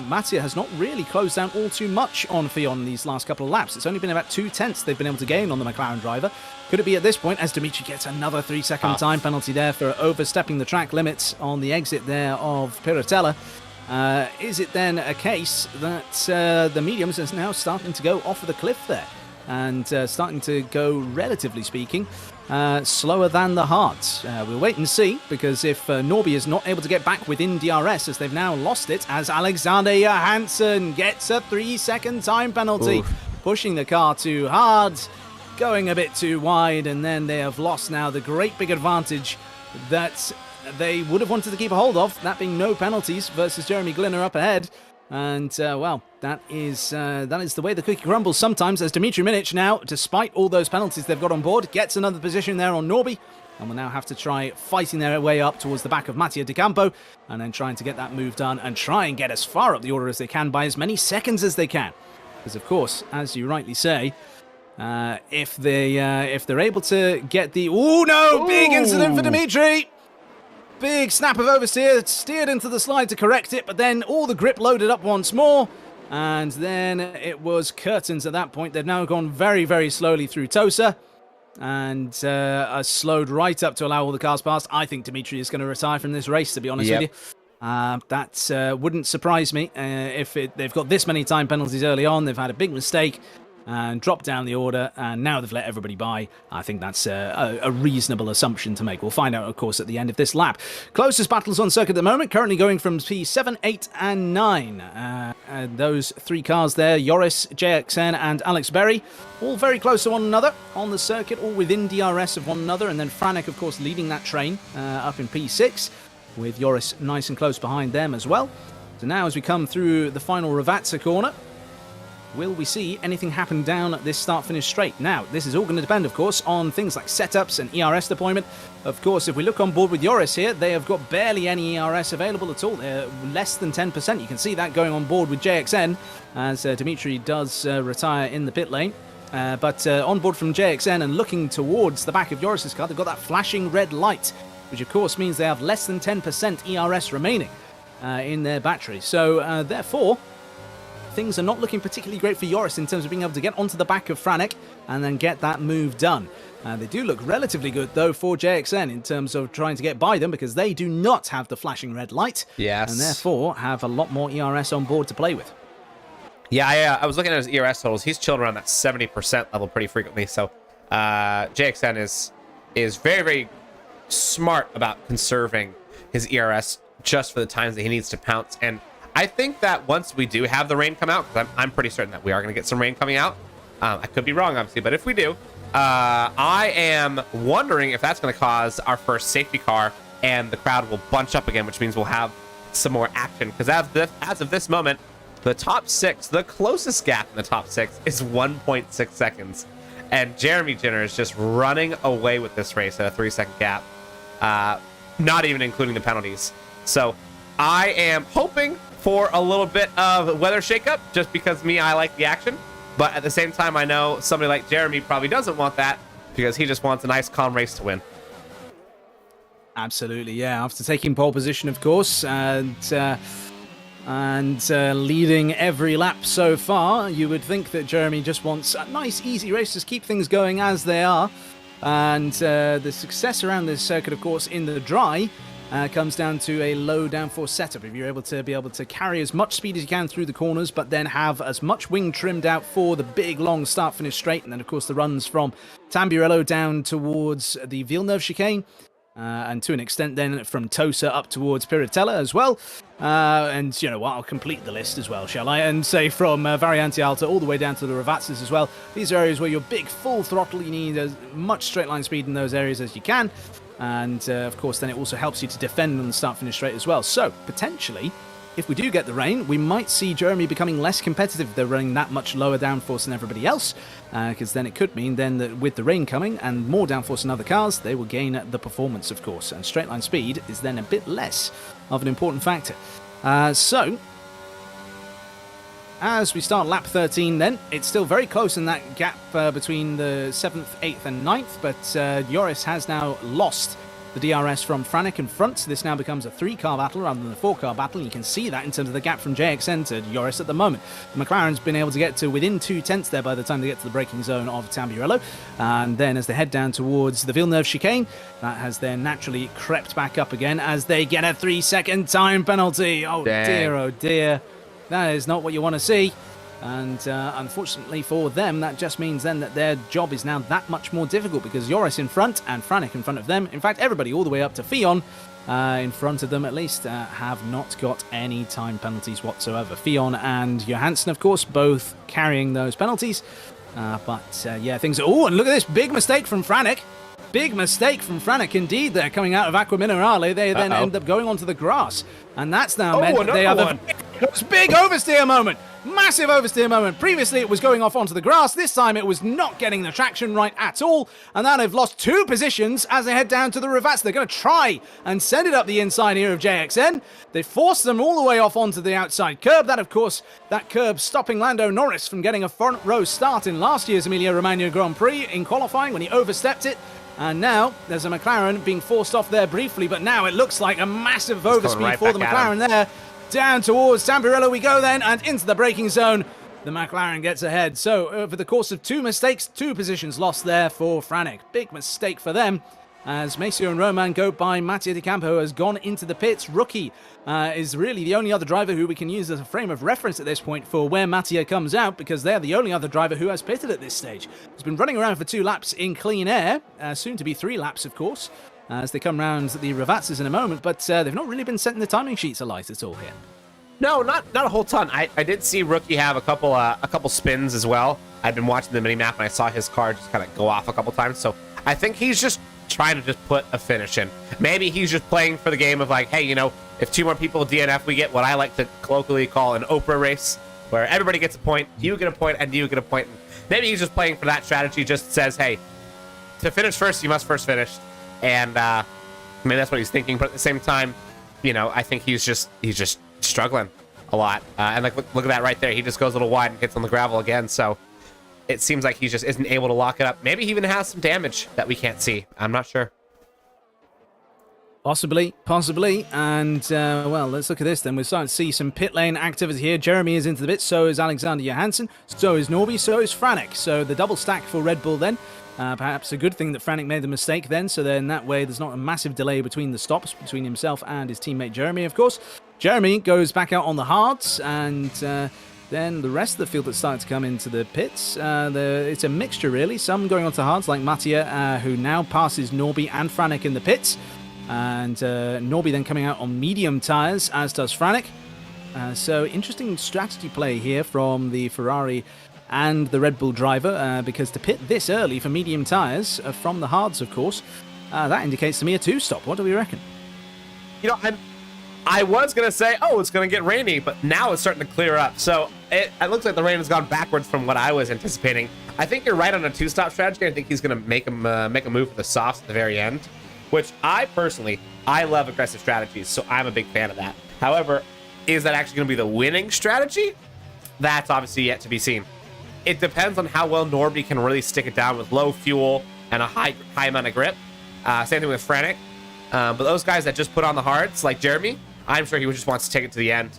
[SPEAKER 1] Mattia has not really closed down all too much on Fionn these last couple of laps. It's only been about 2/10 they've been able to gain on the McLaren driver. Could it be at this point, as Dmitry gets another 3-second time penalty there for overstepping the track limits on the exit there of Piratella? Is it then a case that the mediums is now starting to go off of the cliff there? And starting to go, relatively speaking, slower than the hards. We'll wait and see, because if Norby is not able to get back within DRS, as they've now lost it, as Alexander Johansson gets a 3-second time penalty, pushing the car too hard, going a bit too wide, and then they have lost now the great big advantage that they would have wanted to keep a hold of, that being no penalties versus Jeremy Glinner up ahead. And, well, that is the way the cookie crumbles sometimes, as Dmitry Minic now, despite all those penalties they've got on board, gets another position there on Norby, and will now have to try fighting their way up towards the back of Mattia De Campo, and then trying to get that move done and try and get as far up the order as they can by as many seconds as they can. Because, of course, as you rightly say, if they're able to get the... Oh, no! Big incident for Dmitry! Big snap of oversteer, steered into the slide to correct it, but then all the grip loaded up once more, and then it was curtains at that point. They've now gone very, very slowly through Tosa, and are slowed right up to allow all the cars past. I think Dmitry is going to retire from this race, to be honest with you. That wouldn't surprise me if they've got this many time penalties early on. They've had a big mistake and dropped down the order, and now they've let everybody by. I think that's a reasonable assumption to make. We'll find out, of course, at the end of this lap. Closest battles on circuit at the moment, currently going from P7, 8, and 9. And those three cars there, Joris, JXN, and Alex Berry, all very close to one another on the circuit, all within DRS of one another. And then Franek, of course, leading that train up in P6, with Joris nice and close behind them as well. So now, as we come through the final Ravazza corner, will we see anything happen down this start-finish straight? Now, this is all going to depend, of course, on things like setups and ERS deployment. Of course, if we look on board with Joris here, they have got barely any ERS available at all. They're less than 10%. You can see that going on board with JXN, as Dmitry does retire in the pit lane. But on board from JXN and looking towards the back of Joris's car, they've got that flashing red light, which of course means they have less than 10% ERS remaining in their battery. So, therefore, things are not looking particularly great for Joris in terms of being able to get onto the back of Franek and then get that move done. They do look relatively good, though, for JXN in terms of trying to get by them, because they do not have the flashing red light.
[SPEAKER 2] Yes.
[SPEAKER 1] And therefore have a lot more ERS on board to play with.
[SPEAKER 2] Yeah, I was looking at his ERS totals. He's chilled around that 70% level pretty frequently. So JXN is very, very smart about conserving his ERS just for the times that he needs to pounce. And I think that once we do have the rain come out, because I'm pretty certain that we are going to get some rain coming out. I could be wrong, obviously, but if we do, I am wondering if that's going to cause our first safety car and the crowd will bunch up again, which means we'll have some more action. Because as of this moment, the top 6, the closest gap in the top 6 is 1.6 seconds. And Jeremy Jenner is just running away with this race at a 3-second gap, not even including the penalties. So I am hoping for a little bit of weather shakeup, just because I like the action. But at the same time, I know somebody like Jeremy probably doesn't want that, because he just wants a nice, calm race to win.
[SPEAKER 1] Absolutely, yeah. After taking pole position, of course, and leading every lap so far, you would think that Jeremy just wants a nice, easy race to keep things going as they are. And the success around this circuit, of course, in the dry, comes down to a low downforce setup. If you're able to carry as much speed as you can through the corners, but then have as much wing trimmed out for the big long start finish straight, and then of course the runs from Tamburello down towards the Villeneuve chicane. And to an extent then from Tosa up towards Piratella as well. And you know what, I'll complete the list as well, shall I? And say from Variante Alta all the way down to the Ravazzas as well. These are areas where you're big full throttle, you need as much straight line speed in those areas as you can. And of course then it also helps you to defend on the start finish straight as well. So potentially, if we do get the rain, we might see Jeremy becoming less competitive if they're running that much lower downforce than everybody else, because then it could mean then that with the rain coming and more downforce in other cars, they will gain the performance, of course, and straight line speed is then a bit less of an important factor. So, as we start lap 13 then, it's still very close in that gap between the 7th, 8th and 9th, but Joris has now lost the DRS from Franek in front. So this now becomes a 3-car battle rather than a 4-car battle. And you can see that in terms of the gap from JXN to Joris at the moment. McLaren's been able to get to within 2/10 there by the time they get to the braking zone of Tamburello. And then as they head down towards the Villeneuve chicane, that has then naturally crept back up again as they get a 3-second time penalty. Oh dear, oh dear. That is not what you want to see. And unfortunately for them, that just means then that their job is now that much more difficult because Joris in front and Franek in front of them. In fact, everybody all the way up to Fionn in front of them at least have not got any time penalties whatsoever. Fionn and Johansson, of course, both carrying those penalties. Yeah, things... Oh, and look at this big mistake from Franek. Big mistake from Franek indeed there coming out of Aqua Minerale. They then end up going onto the grass. And that's now meant that they have a big oversteer moment. Massive oversteer moment. Previously it was going off onto the grass. This time it was not getting the traction right at all. And now they've lost 2 positions as they head down to the Rivats. They're going to try and send it up the inside here of JXN. They forced them all the way off onto the outside curb. That, of course, that curb stopping Lando Norris from getting a front row start in last year's Emilia-Romagna Grand Prix in qualifying when he overstepped it. And now there's a McLaren being forced off there briefly, but now it looks like a massive overspeed for the McLaren there. Down towards Tamburello we go then, and into the braking zone. The McLaren gets ahead. So over the course of 2 mistakes, 2 positions lost there for Franek. Big mistake for them. As Maceo and Roman go by, Mattia Di Campo has gone into the pits. Rookie is really the only other driver who we can use as a frame of reference at this point for where Mattia comes out, because they're the only other driver who has pitted at this stage. He's been running around for 2 laps in clean air, soon to be 3 laps, of course, as they come round the Ravazzas in a moment, but they've not really been setting the timing sheets alight at all here.
[SPEAKER 2] No, not a whole ton. I did see Rookie have a couple spins as well. I'd been watching the mini-map and I saw his car just kind of go off a couple times, so I think he's just trying to just put a finish in. Maybe he's just playing for the game of like, hey, you know, if 2 more people DNF, we get what I like to colloquially call an Oprah race, where everybody gets a point, you get a point, and you get a point. Maybe he's just playing for that strategy, just says, hey, to finish first, you must first finish. And maybe that's what he's thinking, but at the same time, you know, I think he's just struggling a lot. And like, look at that right there. He just goes a little wide and hits on the gravel again, so it seems like he just isn't able to lock it up. Maybe he even has some damage that we can't see. I'm not sure.
[SPEAKER 1] Possibly. And, well, let's look at this then. We're starting to see some pit lane activity here. Jeremy is into the pit, so is Alexander Johansson, so is Norby, so is Franek. So the double stack for Red Bull then. Perhaps a good thing that Franek made the mistake then, so then that way there's not a massive delay between the stops, between himself and his teammate Jeremy, of course. Jeremy goes back out on the hards, and then the rest of the field that's starting to come into the pits, it's a mixture really. Some going onto hards like Mattia, who now passes Norby and Franek in the pits. And Norby then coming out on medium tyres, as does Franek. So interesting strategy play here from the Ferrari and the Red Bull driver, because to pit this early for medium tyres from the hards, of course, that indicates to me a 2-stop. What do we reckon?
[SPEAKER 2] You know, I was going to say, oh, it's going to get rainy, but now it's starting to clear up. So it looks like the rain has gone backwards from what I was anticipating. I think you're right on a 2-stop strategy. I think he's going to make a move for the softs at the very end, which I love aggressive strategies, so I'm a big fan of that. However, is that actually going to be the winning strategy? That's obviously yet to be seen. It depends on how well Norby can really stick it down with low fuel and a high amount of grip. Same thing with Franek. But those guys that just put on the hards, like Jeremy, I'm sure he just wants to take it to the end.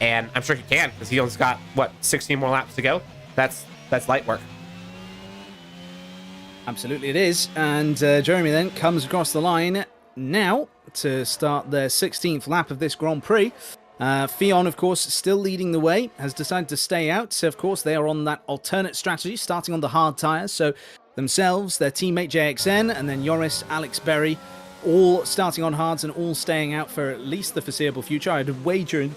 [SPEAKER 2] And I'm sure he can, because he only's got, 16 more laps to go? That's light work.
[SPEAKER 1] Absolutely it is. And Jeremy then comes across the line now to start their 16th lap of this Grand Prix. Fionn, of course, still leading the way, has decided to stay out. So, of course, they are on that alternate strategy, starting on the hard tyres. So themselves, their teammate JXN, and then Joris, Alex Berry, all starting on hards and all staying out for at least the foreseeable future. I'd wager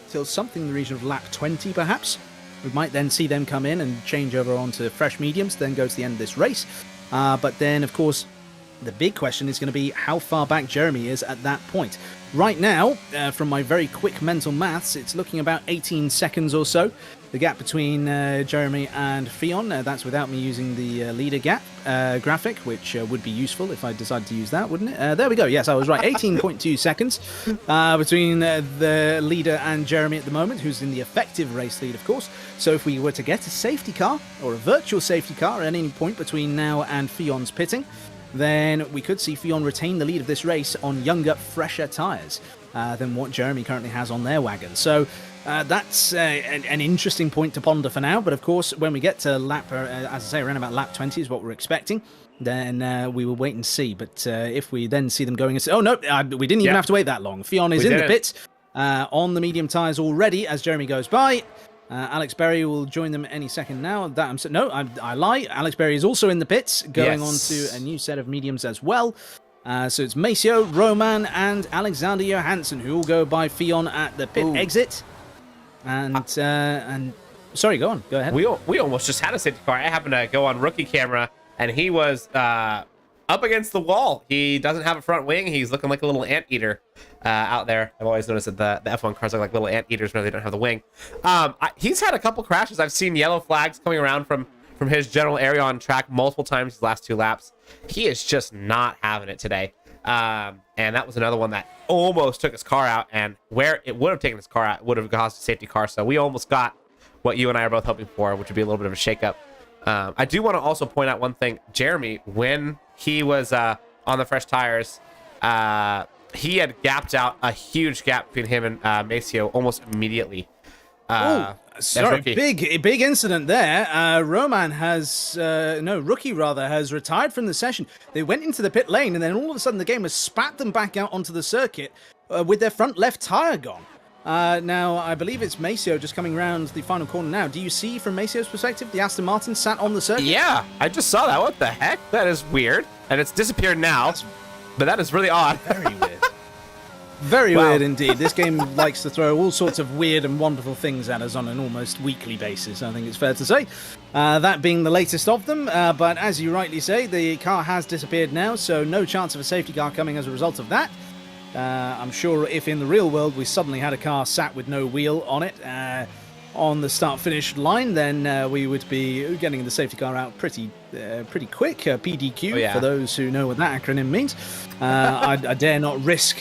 [SPEAKER 1] until something in the region of lap 20, perhaps. We might then see them come in and change over onto fresh mediums, then go to the end of this race. But then, of course, the big question is going to be how far back Jeremy is at that point. Right now, from my very quick mental maths, it's looking about 18 seconds or so. The gap between Jeremy and Fionn, that's without me using the leader gap graphic, which would be useful if I decided to use that, wouldn't it? There we go. Yes, I was right. 18.2 seconds between the leader and Jeremy at the moment, who's in the effective race lead, of course. So if we were to get a safety car, or a virtual safety car at any point between now and Fionn's pitting, then we could see Fionn retain the lead of this race on younger, fresher tyres than what Jeremy currently has on their wagon. So that's an interesting point to ponder for now. But of course, when we get to lap, as I say, around about lap 20 is what we're expecting, then we will wait and see. But if we then see them going and say, oh no, we didn't even have to wait that long. Fionn is in the pits on the medium tyres already as Jeremy goes by. Alex Berry will join them any second now. I lie. Alex Berry is also in the pits, going on to a new set of mediums as well. So it's Maceo, Roman, and Alexander Johansson who all go by Fionn at the pit exit. And sorry, go on. Go ahead.
[SPEAKER 2] We almost just had a safety car. I happened to go on rookie camera, and he was up against the wall. He doesn't have a front wing. He's looking like a little anteater out there. I've always noticed that the F1 cars look like little anteaters when they don't have the wing. He's had a couple crashes. I've seen yellow flags coming around from his general area on track multiple times these last 2 laps. He is just not having it today. And that was another one that almost took his car out, and where it would have taken his car out would have caused a safety car. So we almost got what you and I are both hoping for, which would be a little bit of a shakeup. I do want to also point out one thing. Jeremy, when he was on the fresh tires, he had gapped out a huge gap between him and Maceo almost immediately.
[SPEAKER 1] Sorry, big incident there. Roman has, Rookie rather, has retired from the session. They went into the pit lane, and then all of a sudden the game has spat them back out onto the circuit with their front left tyre gone. Now, I believe it's Maceo just coming around the final corner now. Do you see, from Maceo's perspective, the Aston Martin sat on the circuit?
[SPEAKER 2] Yeah, I just saw that. What the heck? That is weird. And it's disappeared now, but that is really odd.
[SPEAKER 1] Very weird. Very weird indeed. This game likes to throw all sorts of weird and wonderful things at us on an almost weekly basis, I think it's fair to say. That being the latest of them, but as you rightly say, the car has disappeared now, so no chance of a safety car coming as a result of that. I'm sure if in the real world we suddenly had a car sat with no wheel on it on the start-finish line, then we would be getting the safety car out pretty quick. PDQ, for those who know what that acronym means. I dare not risk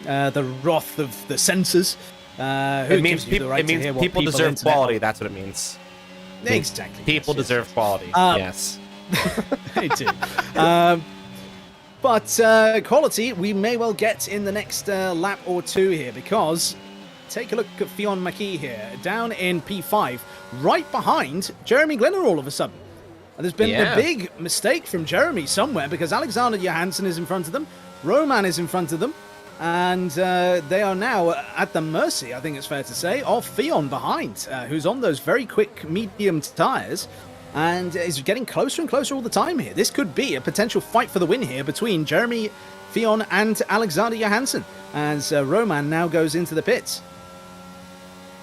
[SPEAKER 1] the wrath of the censors.
[SPEAKER 2] It means people deserve quality. That's what it means.
[SPEAKER 1] Exactly.
[SPEAKER 2] People deserve quality. Yes.
[SPEAKER 1] They do. But quality we may well get in the next lap or two here, because take a look at Fionn McKee here, down in P5, right behind Jeremy Glenner all of a sudden. And there's been a big mistake from Jeremy somewhere, because Alexander Johansson is in front of them, Roman is in front of them, and they are now at the mercy, I think it's fair to say, of Fionn behind, who's on those very quick medium tyres, and is getting closer and closer all the time here. This could be a potential fight for the win here between Jeremy, Fionn, and Alexander Johansson, as Roman now goes into the pits.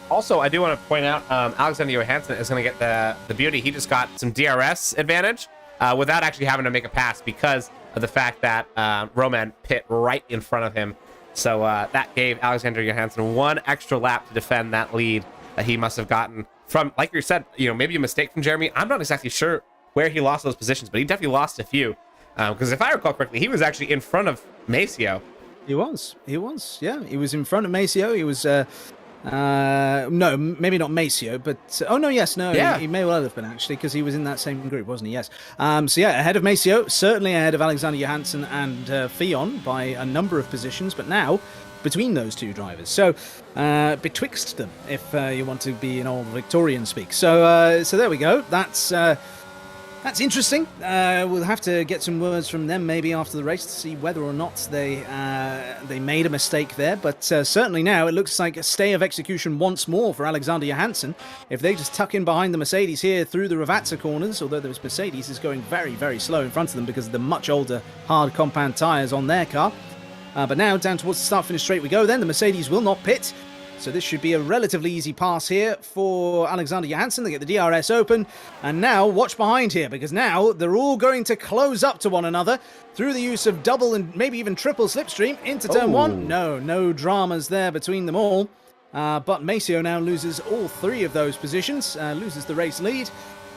[SPEAKER 2] Also, I do want to point out, Alexander Johansson is going to get the beauty. He just got some DRS advantage without actually having to make a pass, because of the fact that Roman pit right in front of him. So that gave Alexander Johansson one extra lap to defend that lead that he must have gotten from, like you said, maybe a mistake from Jeremy. I'm not exactly sure where he lost those positions, but he definitely lost a few. Because if I recall correctly, he was actually in front of Maceo.
[SPEAKER 1] He was, yeah. He was in front of Maceo. He was, no, maybe not Maceo, but, he may well have been, actually, because he was in that same group, wasn't he? Yes. So yeah, ahead of Maceo, certainly ahead of Alexander Johansson and Fionn by a number of positions, but now between those two drivers. So, betwixt them, if you want to be in old Victorian speak. So there we go. That's That's interesting. We'll have to get some words from them maybe after the race to see whether or not they made a mistake there. But certainly now it looks like a stay of execution once more for Alexander Johansson. If they just tuck in behind the Mercedes here through the Ravazza corners, although the Mercedes is going very, very slow in front of them because of the much older hard compound tyres on their car. But now down towards the start-finish straight we go then. The Mercedes will not pit. So this should be a relatively easy pass here for Alexander Johansson. They get the DRS open. And now watch behind here, because now they're all going to close up to one another through the use of double and maybe even triple slipstream into turn one. No dramas there between them all. But Maceo now loses all three of those positions, loses the race lead.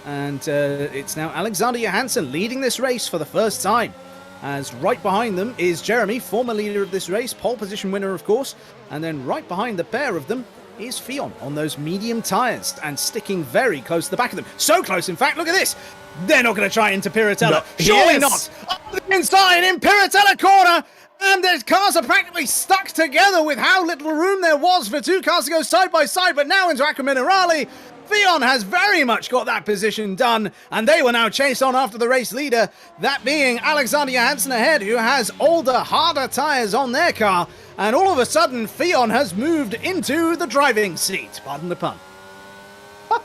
[SPEAKER 1] And it's now Alexander Johansson leading this race for the first time. As right behind them is Jeremy, former leader of this race, pole position winner, of course. And then right behind the pair of them is Fionn on those medium tyres and sticking very close to the back of them. So close, in fact, look at this. They're not going to try into Piratella. No, surely not. Up the inside in Piratella corner. And their cars are practically stuck together with how little room there was for two cars to go side by side. But now into Acqua Minerale, Fionn has very much got that position done, and they will now chase on after the race leader, that being Alexander Johansson ahead, who has older, harder tyres on their car, and all of a sudden, Fionn has moved into the driving seat. Pardon the pun.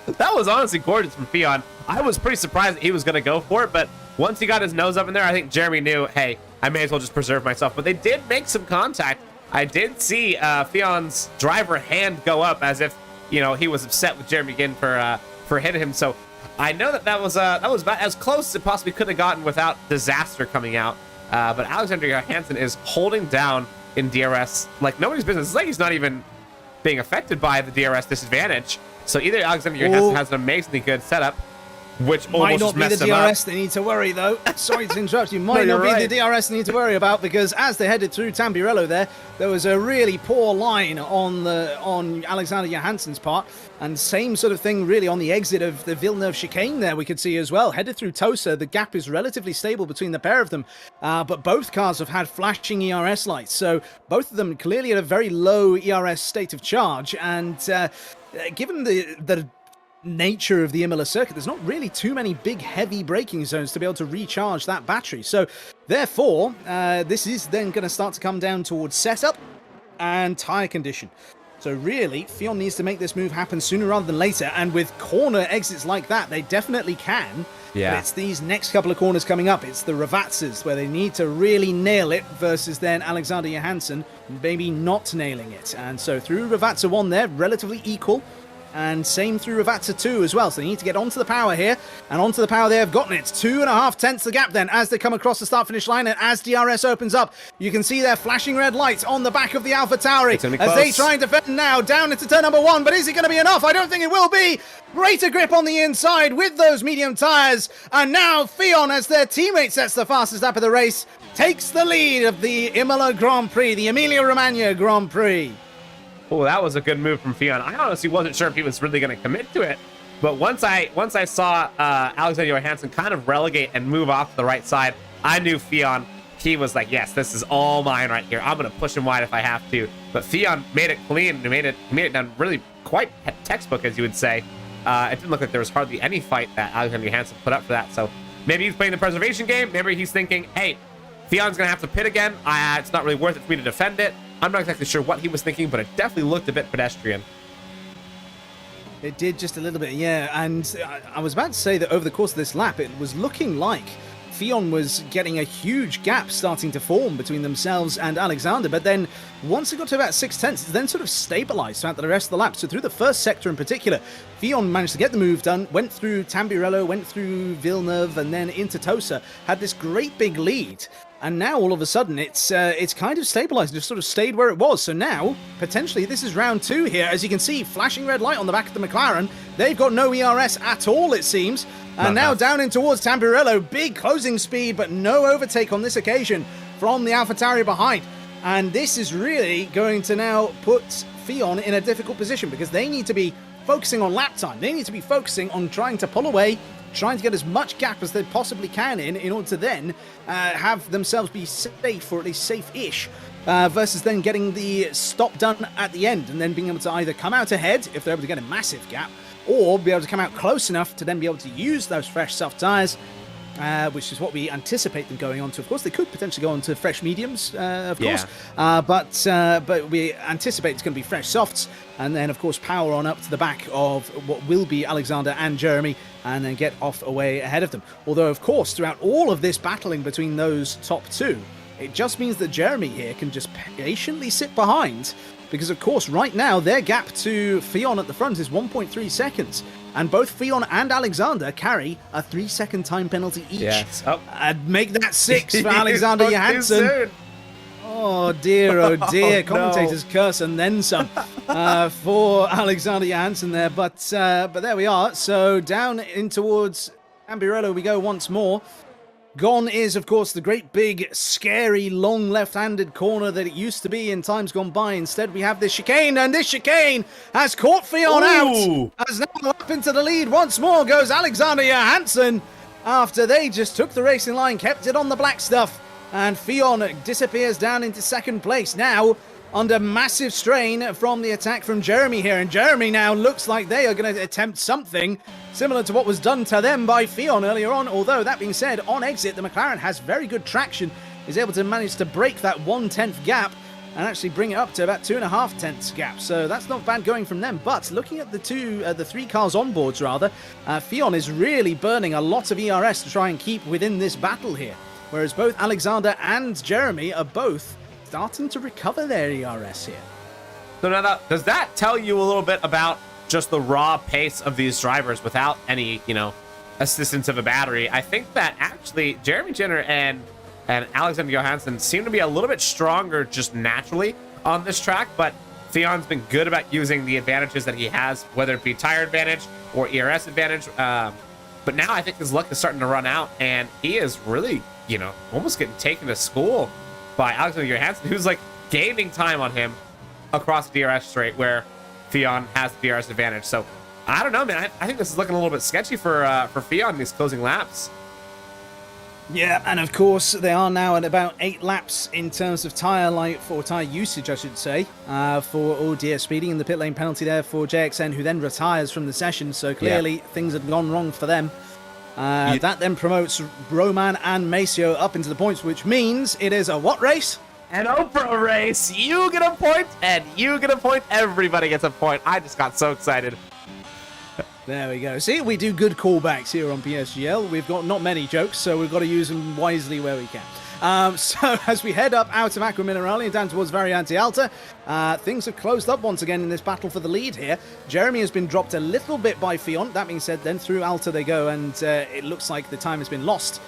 [SPEAKER 2] That was honestly gorgeous from Fionn. I was pretty surprised that he was going to go for it, but once he got his nose up in there, I think Jeremy knew, hey, I may as well just preserve myself. But they did make some contact. I did see Fionn's driver hand go up as if, you know, he was upset with Jeremy again for hitting him. So I know that was about as close as it possibly could have gotten without disaster coming out. But Alexander Johansson is holding down in DRS like nobody's business. It's like he's not even being affected by the DRS disadvantage. So either Alexander Johansson has an amazingly good setup, which
[SPEAKER 1] might
[SPEAKER 2] almost
[SPEAKER 1] not be the DRS they need to worry, though. Sorry to interrupt you. Might not be the DRS they need to worry about, because as they headed through Tamburello there was a really poor line on Alexander Johansson's part, and same sort of thing really on the exit of the Villeneuve chicane there we could see as well. Headed through Tosa, the gap is relatively stable between the pair of them, but both cars have had flashing ERS lights, so both of them clearly at a very low ERS state of charge, and given the nature of the Imola circuit, there's not really too many big heavy braking zones to be able to recharge that battery. So therefore, this is then going to start to come down towards setup and tyre condition. So really, Fionn needs to make this move happen sooner rather than later, and with corner exits like that, they definitely can.
[SPEAKER 2] Yeah.
[SPEAKER 1] But it's these next couple of corners coming up. It's the Ravazzas where they need to really nail it versus then Alexander Johansson maybe not nailing it. And so through Ravazza 1 there, relatively equal. And same through Ravazza 2 as well. So they need to get onto the power here. And onto the power they have gotten it. 2.5 tenths the gap then as they come across the start-finish line. And as DRS opens up, you can see their flashing red lights on the back of the AlphaTauri as they try and defend now down into turn number 1. But is it going to be enough? I don't think it will be. Greater grip on the inside with those medium tyres. And now Fionn, as their teammate sets the fastest lap of the race, takes the lead of the Imola Grand Prix, the Emilia-Romagna Grand Prix.
[SPEAKER 2] Oh, that was a good move from Fionn. I honestly wasn't sure if he was really going to commit to it, but once I saw Alexander Johansson kind of relegate and move off to the right side, I knew Fionn. He was like, yes, this is all mine right here. I'm going to push him wide if I have to. But Fionn made it clean. He made it done really quite textbook, as you would say. It didn't look like there was hardly any fight that Alexander Johansson put up for that. So maybe he's playing the preservation game. Maybe he's thinking, hey, Fionn's going to have to pit again. It's not really worth it for me to defend it. I'm not exactly sure what he was thinking, but it definitely looked a bit pedestrian.
[SPEAKER 1] It did just a little bit, yeah. And I was about to say that over the course of this lap, it was looking like Fionn was getting a huge gap starting to form between themselves and Alexander. But then once it got to about 6 tenths, it then sort of stabilized throughout the rest of the lap. So through the first sector in particular, Fionn managed to get the move done, went through Tamburello, went through Villeneuve, and then into Tosa, had this great big lead. And now, all of a sudden, it's kind of stabilized, just sort of stayed where it was. So now, potentially, this is round 2 here. As you can see, flashing red light on the back of the McLaren. They've got no ERS at all, it seems. And now down in towards Tamburello, big closing speed, but no overtake on this occasion from the AlphaTauri behind. And this is really going to now put Fionn in a difficult position, because they need to be focusing on lap time. They need to be focusing on trying to pull away, trying to get as much gap as they possibly can in order to then have themselves be safe, or at least safe-ish, versus then getting the stop done at the end and then being able to either come out ahead if they're able to get a massive gap, or be able to come out close enough to then be able to use those fresh soft tyres, which is what we anticipate them going on to. Of course, they could potentially go on to fresh mediums, of course, but we anticipate it's going to be fresh softs, and then, of course, power on up to the back of what will be Alexander and Jeremy, and then get off away ahead of them. Although, of course, throughout all of this battling between those top two, it just means that Jeremy here can just patiently sit behind, because, of course, right now, their gap to Fionn at the front is 1.3 seconds. And both Fionn and Alexander carry a 3-second time penalty each.
[SPEAKER 2] Yes. Oh.
[SPEAKER 1] And make that 6 for Alexander Johansson. Oh dear, oh dear. Commentators curse and then some for Alexander Johansson there. But there we are. So down in towards Tamburello we go once more. Gone is, of course, the great big, scary, long left-handed corner that it used to be in times gone by. Instead, we have this chicane, and this chicane has caught Fionn out. As now up into the lead once more goes Alexander Johansson, after they just took the racing line, kept it on the black stuff, and Fionn disappears down into second place. Now, under massive strain from the attack from Jeremy here, and Jeremy now looks like they are going to attempt something similar to what was done to them by Fionn earlier on. Although, that being said, on exit, the McLaren has very good traction, is able to manage to break that 1/10 gap and actually bring it up to about 2.5 gap. So that's not bad going from them. But looking at the three cars on boards, rather, Fionn is really burning a lot of ERS to try and keep within this battle here. Whereas both Alexander and Jeremy are both starting to recover their ERS here.
[SPEAKER 2] So now, does that tell you a little bit about just the raw pace of these drivers without any, assistance of a battery? I think that actually Jeremy Jenner and Alexander Johansson seem to be a little bit stronger just naturally on this track, but Fionn's been good about using the advantages that he has, whether it be tire advantage or ERS advantage. But now I think his luck is starting to run out, and he is really, almost getting taken to school by Alexander Johansson, who's like gaining time on him across the DRS straight where Fionn has the DRS advantage. So I don't know, man. I think this is looking a little bit sketchy for Fionn in these closing laps.
[SPEAKER 1] Yeah, and of course they are now at about 8 laps in terms of tyre life, or tyre usage, I should say, for speeding, and the pit lane penalty there for JXN, who then retires from the session. So clearly things had gone wrong for them. That then promotes Roman and Maceo up into the points, which means it is a what race?
[SPEAKER 2] An Oprah race. You get a point, and you get a point. Everybody gets a point. I just got so excited.
[SPEAKER 1] There we go. See, we do good callbacks here on PSGL. We've got not many jokes, so we've got to use them wisely where we can. So as we head up out of Aqua Minerale and down towards Variante Alta, things have closed up once again in this battle for the lead here. Jeremy has been dropped a little bit by Fionn. That being said, then through Alta they go, and it looks like the time has been lost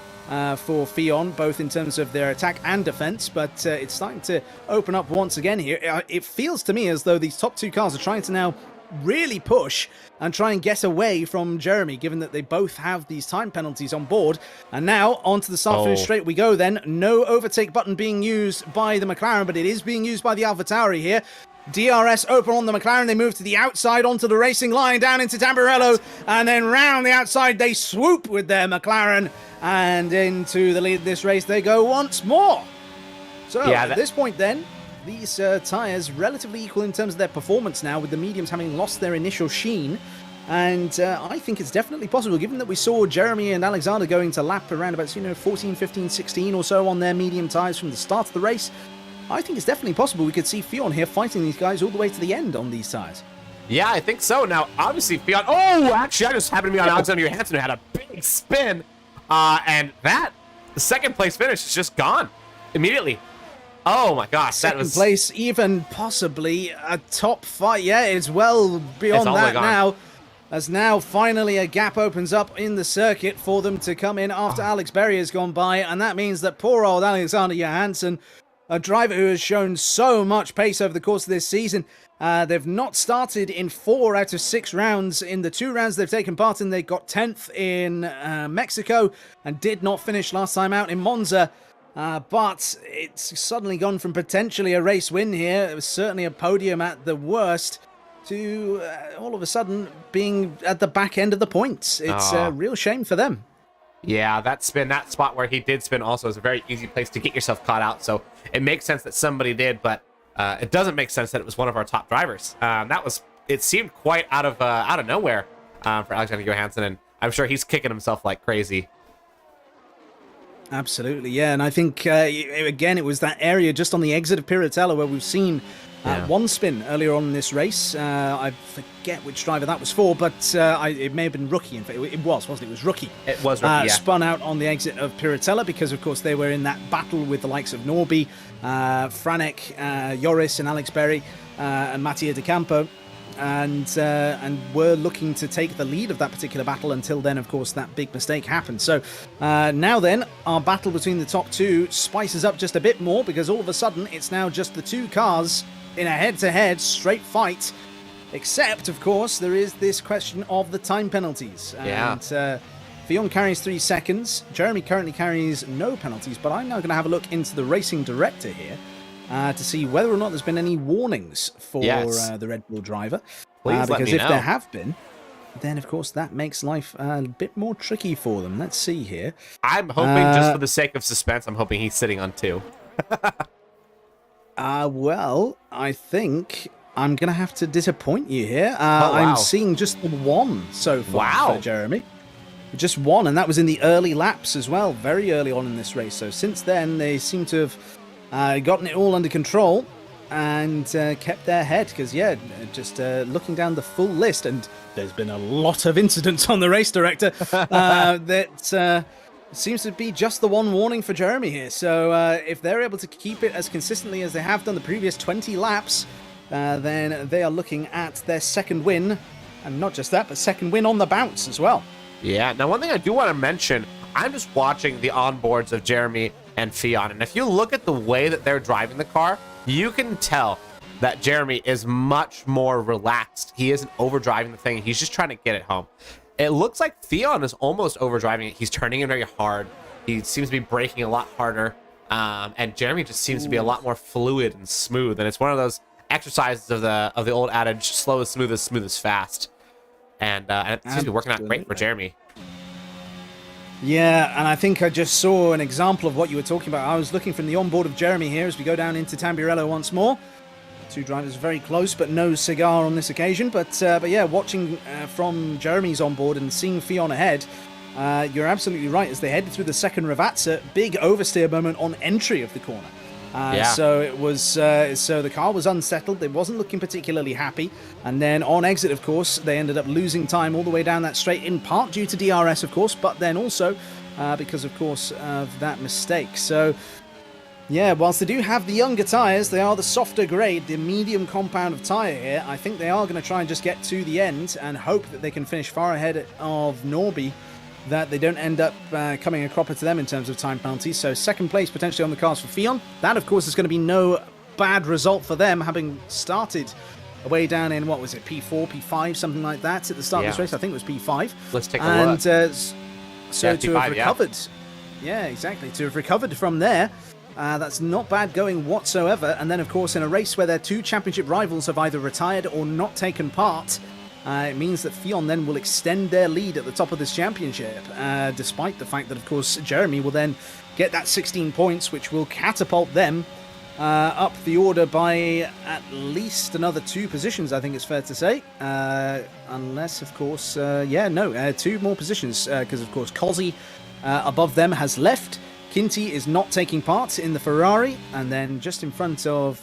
[SPEAKER 1] for Fionn, both in terms of their attack and defense, but it's starting to open up once again here. It feels to me as though these top two cars are trying to now really push and try and get away from Jeremy, given that they both have these time penalties on board. And now onto the start finish straight we go then. No overtake button being used by the McLaren, but it is being used by the AlphaTauri here. DRS open on the McLaren. They move to the outside onto the racing line down into Tamburello, and then round the outside they swoop with their McLaren, and into the lead of this race they go once more. So at this point then, these tyres relatively equal in terms of their performance now, with the mediums having lost their initial sheen. And I think it's definitely possible, given that we saw Jeremy and Alexander going to lap around about 14, 15, 16 or so on their medium tyres from the start of the race. I think it's definitely possible we could see Fionn here fighting these guys all the way to the end on these tyres.
[SPEAKER 2] Yeah, I think so. Now, obviously, Fionn... Oh, actually, I just happened to be on Alexander Johansson, who had a big spin. And that second place finish is just gone immediately. Oh my gosh,
[SPEAKER 1] second place, even possibly a top 5. Yeah, it's well beyond that now. As now finally a gap opens up in the circuit for them to come in after Alex Berry has gone by, and that means that poor old Alexander Johansson, a driver who has shown so much pace over the course of this season, they've not started in 4 out of 6 rounds. In the 2 rounds they've taken part in, they got 10th in Mexico and did not finish last time out in Monza. But it's suddenly gone from potentially a race win here, it was certainly a podium at the worst, to all of a sudden being at the back end of the points. It's a real shame for them.
[SPEAKER 2] Yeah, that spot where he did spin also is a very easy place to get yourself caught out. So it makes sense that somebody did, but it doesn't make sense that it was one of our top drivers. It seemed quite out of nowhere for Alexander Johansson, and I'm sure he's kicking himself like crazy.
[SPEAKER 1] Absolutely, yeah. And I think, again, it was that area just on the exit of Piratella where we've seen one spin earlier on in this race. I forget which driver that was for, but it may have been Rookie. In fact, it was, wasn't it? It was Rookie.
[SPEAKER 2] It was Rookie, yeah.
[SPEAKER 1] Spun out on the exit of Piratella because, of course, they were in that battle with the likes of Norby, Franek, Joris and Alex Berry, and Mattia De Campo. And were looking to take the lead of that particular battle until then, of course, that big mistake happened. So now then, our battle between the top two spices up just a bit more because all of a sudden it's now just the two cars in a head-to-head straight fight. Except, of course, there is this question of the time penalties. And Fionn carries 3 seconds. Jeremy currently carries no penalties, but I'm now going to have a look into the racing director here. To see whether or not there's been any warnings for the Red Bull driver.
[SPEAKER 2] Please let
[SPEAKER 1] because
[SPEAKER 2] me
[SPEAKER 1] if
[SPEAKER 2] know.
[SPEAKER 1] there have been, then of course that makes life a bit more tricky for them. Let's see here.
[SPEAKER 2] I'm hoping, just for the sake of suspense, I'm hoping he's sitting on 2.
[SPEAKER 1] Well, I think I'm going to have to disappoint you here.
[SPEAKER 2] Wow.
[SPEAKER 1] I'm seeing just the 1 so far for Jeremy. Just 1, and that was in the early laps as well, very early on in this race. So since then, they seem to have gotten it all under control and kept their head because, just looking down the full list, and there's been a lot of incidents on the race director, that seems to be just the 1 warning for Jeremy here. So if they're able to keep it as consistently as they have done the previous 20 laps, then they are looking at their 2nd win, and not just that, but 2nd win on the bounce as well.
[SPEAKER 2] Yeah, now one thing I do want to mention, I'm just watching the onboards of Jeremy and Fionn, and if you look at the way that they're driving the car, you can tell that Jeremy is much more relaxed. He isn't overdriving the thing. He's just trying to get it home. It looks like Fionn is almost overdriving it. He's turning in very hard. He seems to be braking a lot harder, and Jeremy just seems to be a lot more fluid and smooth. And it's one of those exercises of the old adage: slow is smooth is fast. And it seems to be working out great for Jeremy.
[SPEAKER 1] Yeah, and I think I just saw an example of what you were talking about. I was looking from the onboard of Jeremy here as we go down into Tamburello once more. 2 drivers very close, but no cigar on this occasion. But yeah, watching from Jeremy's onboard and seeing Fionn ahead, you're absolutely right. As they headed through the second Ravazza, big oversteer moment on entry of the corner. So it was. So the car was unsettled. It wasn't looking particularly happy. And then on exit, of course, they ended up losing time all the way down that straight, in part due to DRS, of course, but then also because, of course, of that mistake. So yeah, whilst they do have the younger tyres, they are the softer grade, the medium compound of tyre here. I think they are going to try and just get to the end and hope that they can finish far ahead of Norby, that they don't end up coming a cropper to them in terms of time penalties. So 2nd place potentially on the cards for Fionn. That, of course, is going to be no bad result for them, having started away down in, what was it, P4, P5, something like that at the start of this race. I think it was P5.
[SPEAKER 2] Let's take a look.
[SPEAKER 1] So to have recovered, exactly, to have recovered from there, that's not bad going whatsoever. And then, of course, in a race where their 2 championship rivals have either retired or not taken part, it means that Fionn then will extend their lead at the top of this championship, despite the fact that, of course, Jeremy will then get that 16 points, which will catapult them up the order by at least another 2 positions, I think it's fair to say. Unless, of course, 2 more positions, because, of course, Cozzy above them has left. Kinty is not taking part in the Ferrari, and then just in front of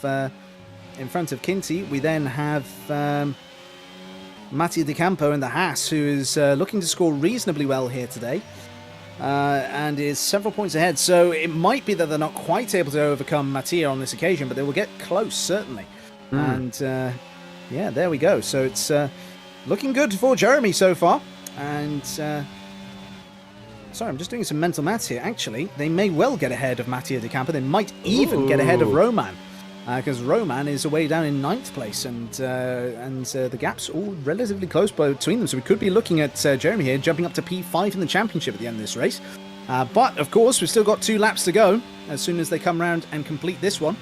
[SPEAKER 1] Kinty, we then have Mattia De Campo in the Haas, who is looking to score reasonably well here today, and is several points ahead. So it might be that they're not quite able to overcome Mattia on this occasion, but they will get close, certainly. And there we go. So it's looking good for Jeremy so far. And sorry, I'm just doing some mental maths here. Actually, they may well get ahead of Mattia De Campo. They might even get ahead of Roman. Because Roman is away down in 9th place, and the gap's all relatively close between them. So we could be looking at Jeremy here jumping up to P5 in the championship at the end of this race. But, of course, we've still got 2 laps to go as soon as they come round and complete this one.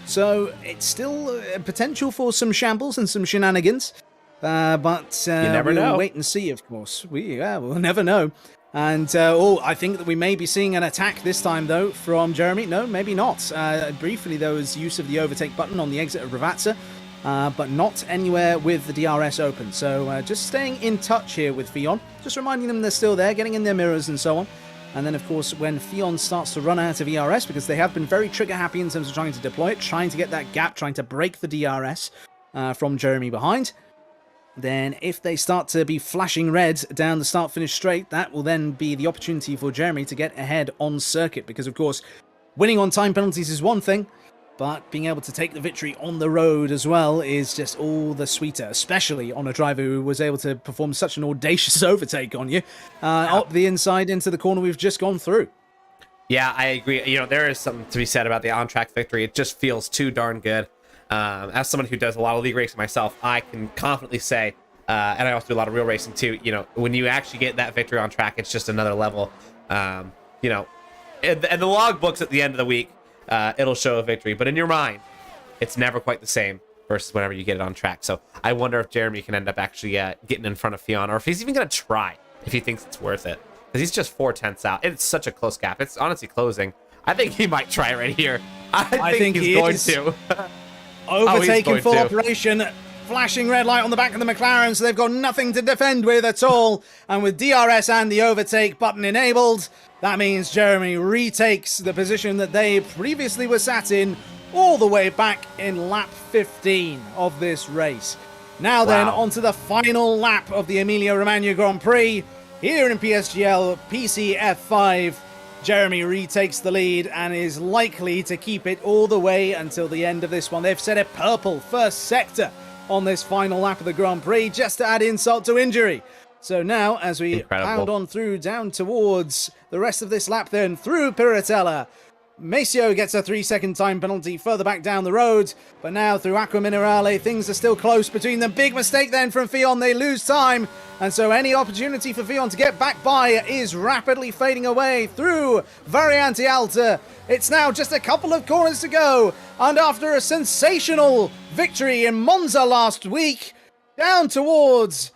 [SPEAKER 1] So it's still a potential for some shambles and some shenanigans. But
[SPEAKER 2] you never know.
[SPEAKER 1] We'll wait and see, of course. We'll never know. And, I think that we may be seeing an attack this time, though, from Jeremy. No, maybe not. Briefly, there was use of the overtake button on the exit of Ravazza. but not anywhere with the DRS open. So just staying in touch here with Fionn, just reminding them they're still there, getting in their mirrors and so on. And then, of course, when Fionn starts to run out of ERS, because they have been very trigger-happy in terms of trying to deploy it, trying to get that gap, trying to break the DRS from Jeremy behind, then if they start to be flashing red down the start-finish straight, that will then be the opportunity for Jeremy to get ahead on circuit. Because, of course, winning on time penalties is one thing, but being able to take the victory on the road as well is just all the sweeter, especially on a driver who was able to perform such an audacious overtake on you up the inside into the corner we've just gone through.
[SPEAKER 2] Yeah, I agree. You know, there is something to be said about the on-track victory. It just feels too darn good. As someone who does a lot of league racing myself, I can confidently say, and I also do a lot of real racing too, you know, when you actually get that victory on track, it's just another level. You know, and the log books at the end of the week, it'll show a victory, but in your mind, it's never quite the same versus whenever you get it on track. So I wonder if Jeremy can end up actually getting in front of Fionn, or if he's even going to try, if he thinks it's worth it. Because he's just 4/10 out. It's such a close gap. It's honestly closing. I think he might try right here. I think he's going to.
[SPEAKER 1] Overtaking full operation. Flashing red light on the back of the McLaren, so they've got nothing to defend with at all. And with DRS and the overtake button enabled, that means Jeremy retakes the position that they previously were sat in all the way back in lap 15 of this race. Now then, onto the final lap of the Emilia-Romagna Grand Prix. Here in PSGL PCF5, Jeremy retakes the lead and is likely to keep it all the way until the end of this one. They've set a purple first sector on this final lap of the Grand Prix, just to add insult to injury. So now, as we pound on through down towards the rest of this lap then, through Piratella, Maceo gets a 3-second time penalty further back down the road, but now through Aqua Minerale, things are still close between them. Big mistake then from Fionn, they lose time, and so any opportunity for Fionn to get back by is rapidly fading away through Variante Alta. It's now just a couple of corners to go, and after a sensational victory in Monza last week, down towards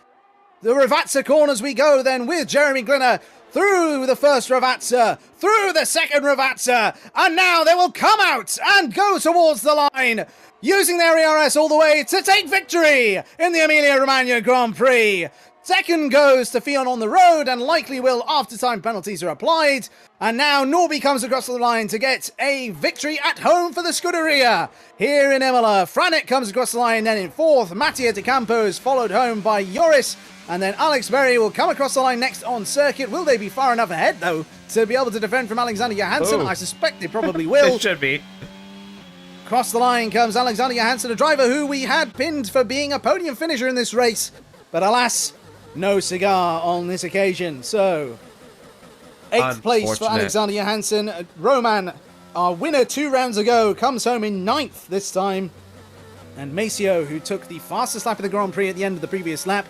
[SPEAKER 1] the Ravazza corners we go then with Jeremy Glinner, through the first Ravazza, through the second Ravazza, and now they will come out and go towards the line, using their ERS all the way to take victory in the Emilia-Romagna Grand Prix. Second goes to Fionn on the road, and likely will after time penalties are applied. And now Norby comes across the line to get a victory at home for the Scuderia. Here in Imola, Franek comes across the line, then in fourth, Mattia De Campos, followed home by Joris. And then Alex Berry will come across the line next on circuit. Will they be far enough ahead, though, to be able to defend from Alexander Johansson? I suspect they probably will.
[SPEAKER 2] It should be.
[SPEAKER 1] Across the line comes Alexander Johansson, a driver who we had pinned for being a podium finisher in this race. But alas, no cigar on this occasion. So, 8th place for Alexander Johansson. Roman, our winner 2 rounds ago, comes home in 9th this time. And Maceo, who took the fastest lap of the Grand Prix at the end of the previous lap,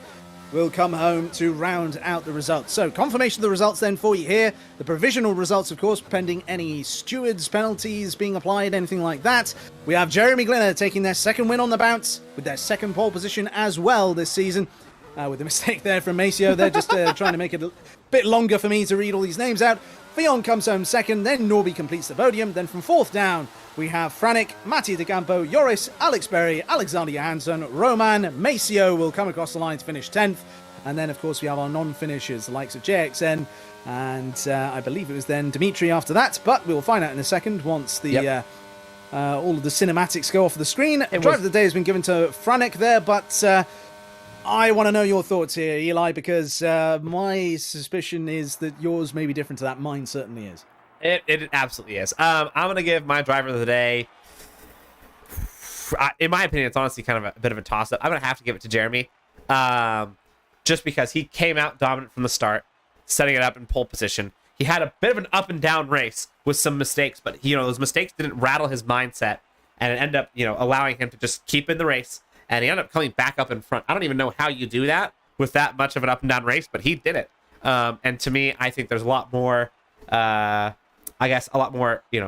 [SPEAKER 1] will come home to round out the results. So, confirmation of the results then for you here. The provisional results, of course, pending any stewards' penalties being applied, anything like that. We have Jeremy Glinner taking their second win on the bounce, with their second pole position as well this season. With a mistake there from Maceo, they're just trying to make it a bit longer for me to read all these names out. Fionn comes home second, then Norby completes the podium. Then from fourth down, we have Franek, Mattia De Campo, Joris, Alex Berry, Alexander Johansson, Roman, Maceo will come across the line to finish 10th. And then, of course, we have our non-finishers, the likes of JXN, and I believe it was then Dimitri after that, but we'll find out in a second once the all of the cinematics go off the screen. Driver of the day has been given to Franek there, but I want to know your thoughts here, Eli, because my suspicion is that yours may be different to that. Mine certainly is.
[SPEAKER 2] It absolutely is. I'm going to give my driver of the day, in my opinion, it's honestly kind of a bit of a toss-up. I'm going to have to give it to Jeremy, just because he came out dominant from the start, setting it up in pole position. He had a bit of an up and down race with some mistakes, but those mistakes didn't rattle his mindset, and it ended up allowing him to just keep in the race. And he ended up coming back up in front. I don't even know how you do that with that much of an up and down race, but he did it. And to me, I think there's a lot more,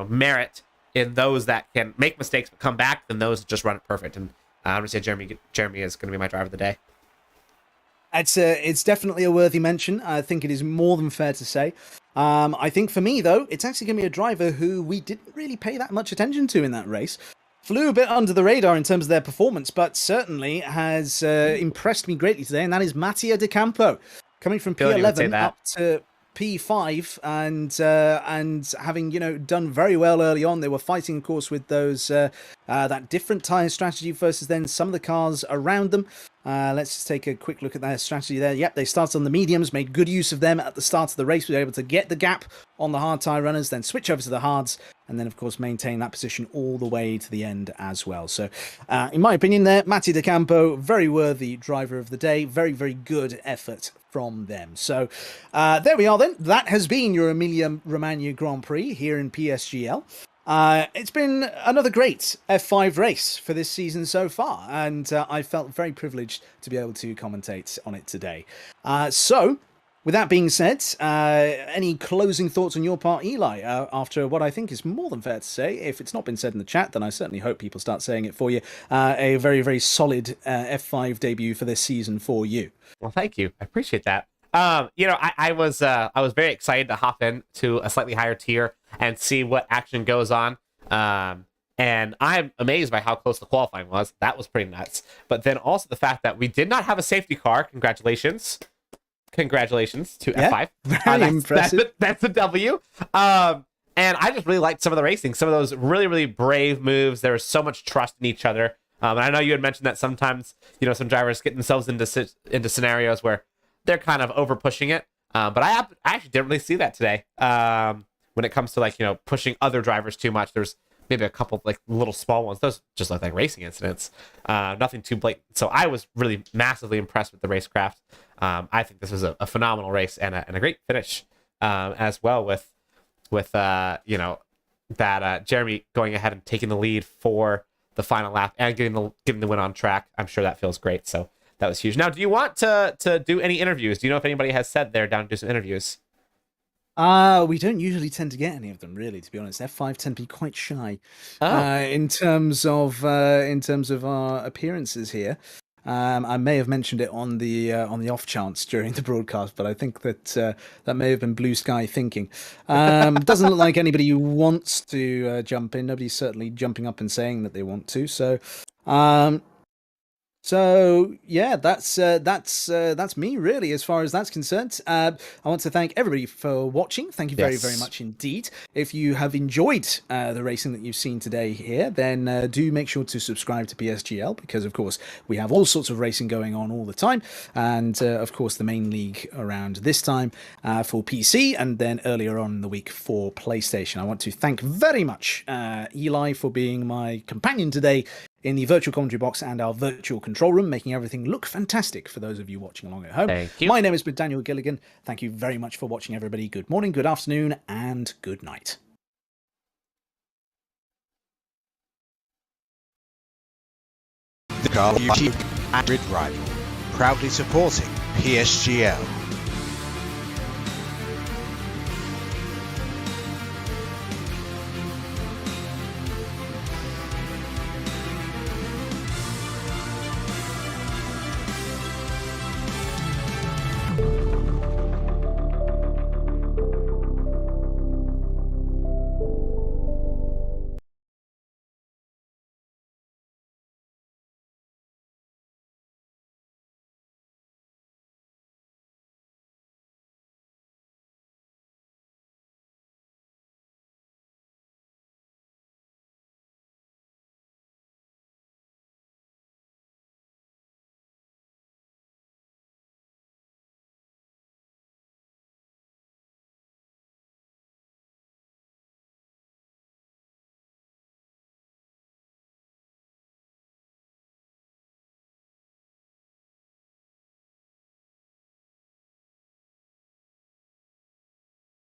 [SPEAKER 2] merit in those that can make mistakes but come back than those that just run it perfect. And I'm going to say Jeremy is going to be my driver of the day.
[SPEAKER 1] It's definitely a worthy mention. I think it is more than fair to say. I think for me, though, it's actually going to be a driver who we didn't really pay that much attention to in that race. flew a bit under the radar in terms of their performance, but certainly has impressed me greatly today, and that is Mattia De Campo, coming from P11 up to P5, and having done very well early on. They were fighting, of course, with those that different tyre strategy versus then some of the cars around them. Let's just take a quick look at their strategy there. Yep, they started on the mediums, made good use of them at the start of the race. We were able to get the gap on the hard tyre runners, then switch over to the hards, and then, of course, maintain that position all the way to the end as well. So, in my opinion there, Mattia De Campo, very worthy driver of the day. Very, very good effort from them. So, there we are then. That has been your Emilia-Romagna Grand Prix here in PSGL. It's been another great F5 race for this season so far, and I felt very privileged to be able to commentate on it today. So, with that being said, any closing thoughts on your part, Eli, after what I think is more than fair to say? If it's not been said in the chat, then I certainly hope people start saying it for you. A very, very solid F5 debut for this season for you.
[SPEAKER 2] Well, thank you. I appreciate that. I was very excited to hop in to a slightly higher tier and see what action goes on. And I'm amazed by how close the qualifying was. That was pretty nuts. But then also the fact that we did not have a safety car. Congratulations to F5.
[SPEAKER 1] Very impressive.
[SPEAKER 2] That's a W. And I just really liked some of the racing. Some of those really, really brave moves. There was so much trust in each other. And I know you had mentioned that sometimes, some drivers get themselves into scenarios where they're kind of over pushing it. But I actually didn't really see that today. When it comes to pushing other drivers too much, there's maybe a couple little small ones. Those just look like racing incidents. Nothing too blatant. So I was really massively impressed with the racecraft. I think this was a phenomenal race and a great finish as well with Jeremy going ahead and taking the lead for the final lap and getting the win on track. I'm sure that feels great. So that was huge. Now, do you want to do any interviews? Do you know if anybody has said they're down to do some interviews?
[SPEAKER 1] We don't usually tend to get any of them, really, to be honest. F5 tend to be quite shy in terms of our appearances here. I may have mentioned it on the off chance during the broadcast, but I think that that may have been blue sky thinking. Doesn't look like anybody who wants to jump in. Nobody's certainly jumping up and saying that they want to. So yeah, that's me really as far as that's concerned. I want to thank everybody for watching. Thank you very, very much indeed. If you have enjoyed the racing that you've seen today here, then do make sure to subscribe to PSGL, because of course we have all sorts of racing going on all the time, and of course the main league around this time for PC, and then earlier on in the week for PlayStation. I want to thank very much Eli for being my companion today in the virtual commentary box and our virtual control room, making everything look fantastic for those of you watching along at home.
[SPEAKER 2] Thank you.
[SPEAKER 1] My name is Daniel Gilligan. Thank you very much for watching, everybody. Good morning, good afternoon, and good night.
[SPEAKER 3] The Car Rival, proudly supporting PSGL.